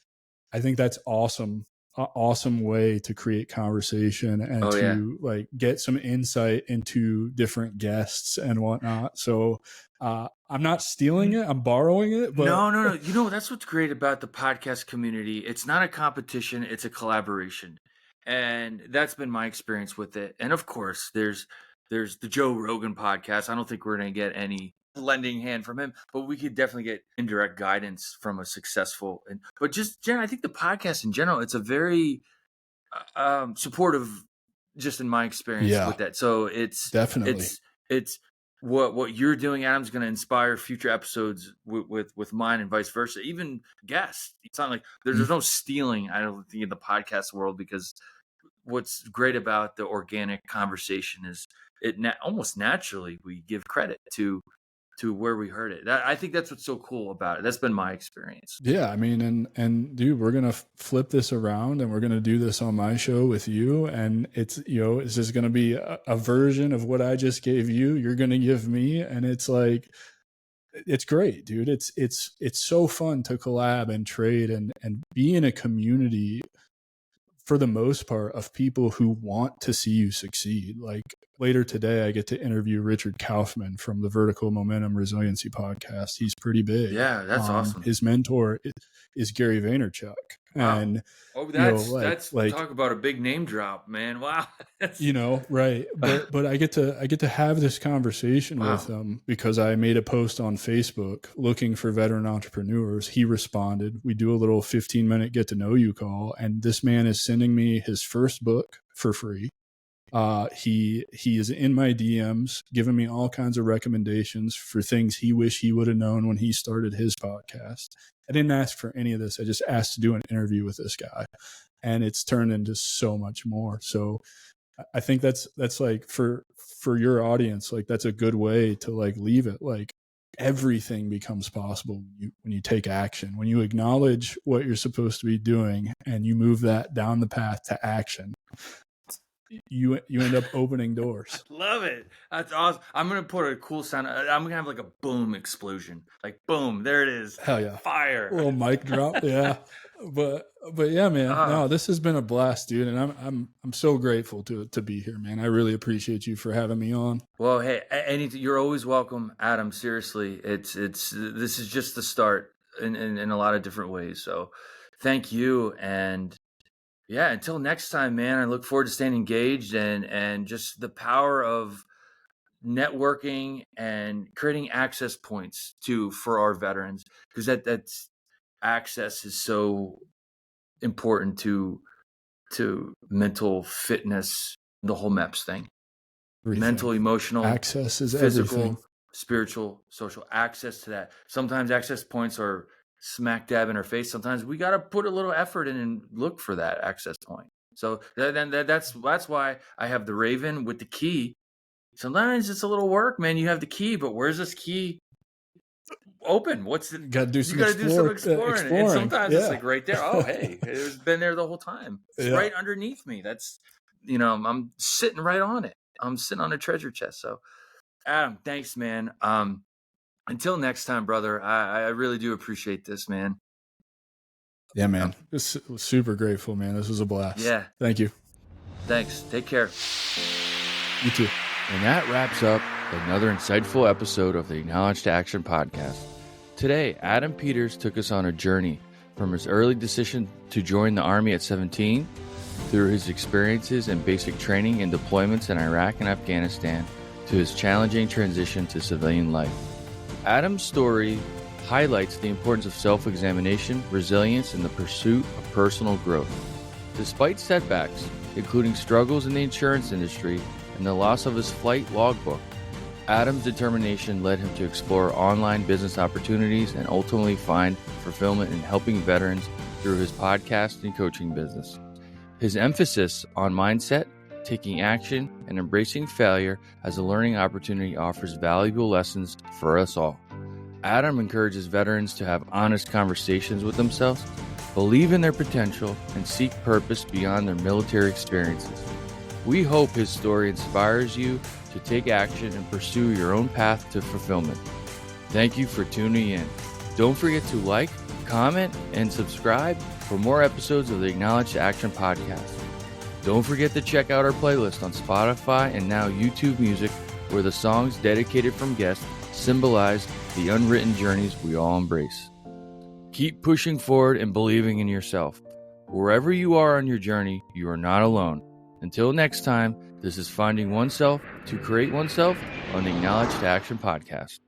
I think that's awesome. Awesome way to create conversation and Oh yeah. to like get some insight into different guests and whatnot. So I'm not stealing it, I'm borrowing it, but No. You know, that's what's great about the podcast community. It's not a competition, it's a collaboration. And that's been my experience with it. And of course, there's the Joe Rogan podcast. I don't think we're going to get any lending hand from him, but we could definitely get indirect guidance from a successful and but just general, I think the podcast in general, it's a very supportive, just in my experience yeah, with that. So it's definitely. it's what you're doing, Adam's going to inspire future episodes with mine and vice versa, even guests. It's not like there's no stealing, I don't think, in the podcast world, because what's great about the organic conversation is almost naturally we give credit to where we heard it. I think that's what's so cool about it. That's been my experience. Yeah, I mean, and dude, we're gonna flip this around, and we're gonna do this on my show with you, and it's it's just gonna be a version of what I just gave you. You're gonna give me, and it's like it's great, dude. It's so fun to collab and trade and be in a community for the most part of people who want to see you succeed. Like later today, I get to interview Richard Kaufman from the Vertical Momentum Resiliency podcast. He's pretty big. Yeah, that's awesome. His mentor is Gary Vaynerchuk. Wow. And That's like talk about a big name drop, man. Wow. right. But I get to have this conversation Wow. with him because I made a post on Facebook looking for veteran entrepreneurs. He responded. We do a little 15-minute get to know you call, and this man is sending me his first book for free. He is in my DMs, giving me all kinds of recommendations for things he wish he would have known when he started his podcast. I didn't ask for any of this. I just asked to do an interview with this guy, and it's turned into so much more. So I think that's like for your audience, like that's a good way to like leave it. Like everything becomes possible when you take action, when you acknowledge what you're supposed to be doing and you move that down the path to action. You end up opening doors. Love it. That's awesome. I'm gonna put a cool sound. I'm gonna have like a boom explosion. Like boom, there it is. Hell yeah. Fire. A little mic drop. Yeah. But yeah, man. No, this has been a blast, dude. And I'm so grateful to be here, man. I really appreciate you for having me on. Well, hey, you're always welcome, Adam. Seriously. This is just the start in a lot of different ways. So thank you. And yeah, until next time, man, I look forward to staying engaged and just the power of networking and creating access points for our veterans, because that's access is so important to mental fitness, the whole MEPS thing. mental, emotional, access is physical, everything. Spiritual, social access to that. Sometimes access points are smack dab in our face. Sometimes we got to put a little effort in and look for that access point. So that's why I have the Raven with the key. Sometimes it's a little work, man. You have the key, but where's this key open? What's it? You got to do some, exploring. And sometimes it's like right there. Oh, hey, it's been there the whole time. It's right underneath me. That's, I'm sitting right on it. I'm sitting on a treasure chest. So, Adam, thanks, man. Until next time, brother. I really do appreciate this, man. Yeah, man. Super grateful, man. This was a blast. Yeah. Thank you. Thanks. Take care. You too. And that wraps up another insightful episode of the Acknowledge to Action podcast. Today, Adam Peters took us on a journey from his early decision to join the Army at 17, through his experiences and basic training and deployments in Iraq and Afghanistan, to his challenging transition to civilian life. Adam's story highlights the importance of self-examination, resilience, and the pursuit of personal growth. Despite setbacks, including struggles in the insurance industry and the loss of his flight logbook, Adam's determination led him to explore online business opportunities and ultimately find fulfillment in helping veterans through his podcast and coaching business. His emphasis on mindset, taking action, and embracing failure as a learning opportunity offers valuable lessons for us all. Adam encourages veterans to have honest conversations with themselves, believe in their potential, and seek purpose beyond their military experiences. We hope his story inspires you to take action and pursue your own path to fulfillment. Thank you for tuning in. Don't forget to like, comment, and subscribe for more episodes of the Acknowledge to Action podcast. Don't forget to check out our playlist on Spotify and now YouTube Music, where the songs dedicated from guests symbolize the unwritten journeys we all embrace. Keep pushing forward and believing in yourself. Wherever you are on your journey, you are not alone. Until next time, this is Finding Oneself to Create Oneself on the Acknowledge to Action podcast.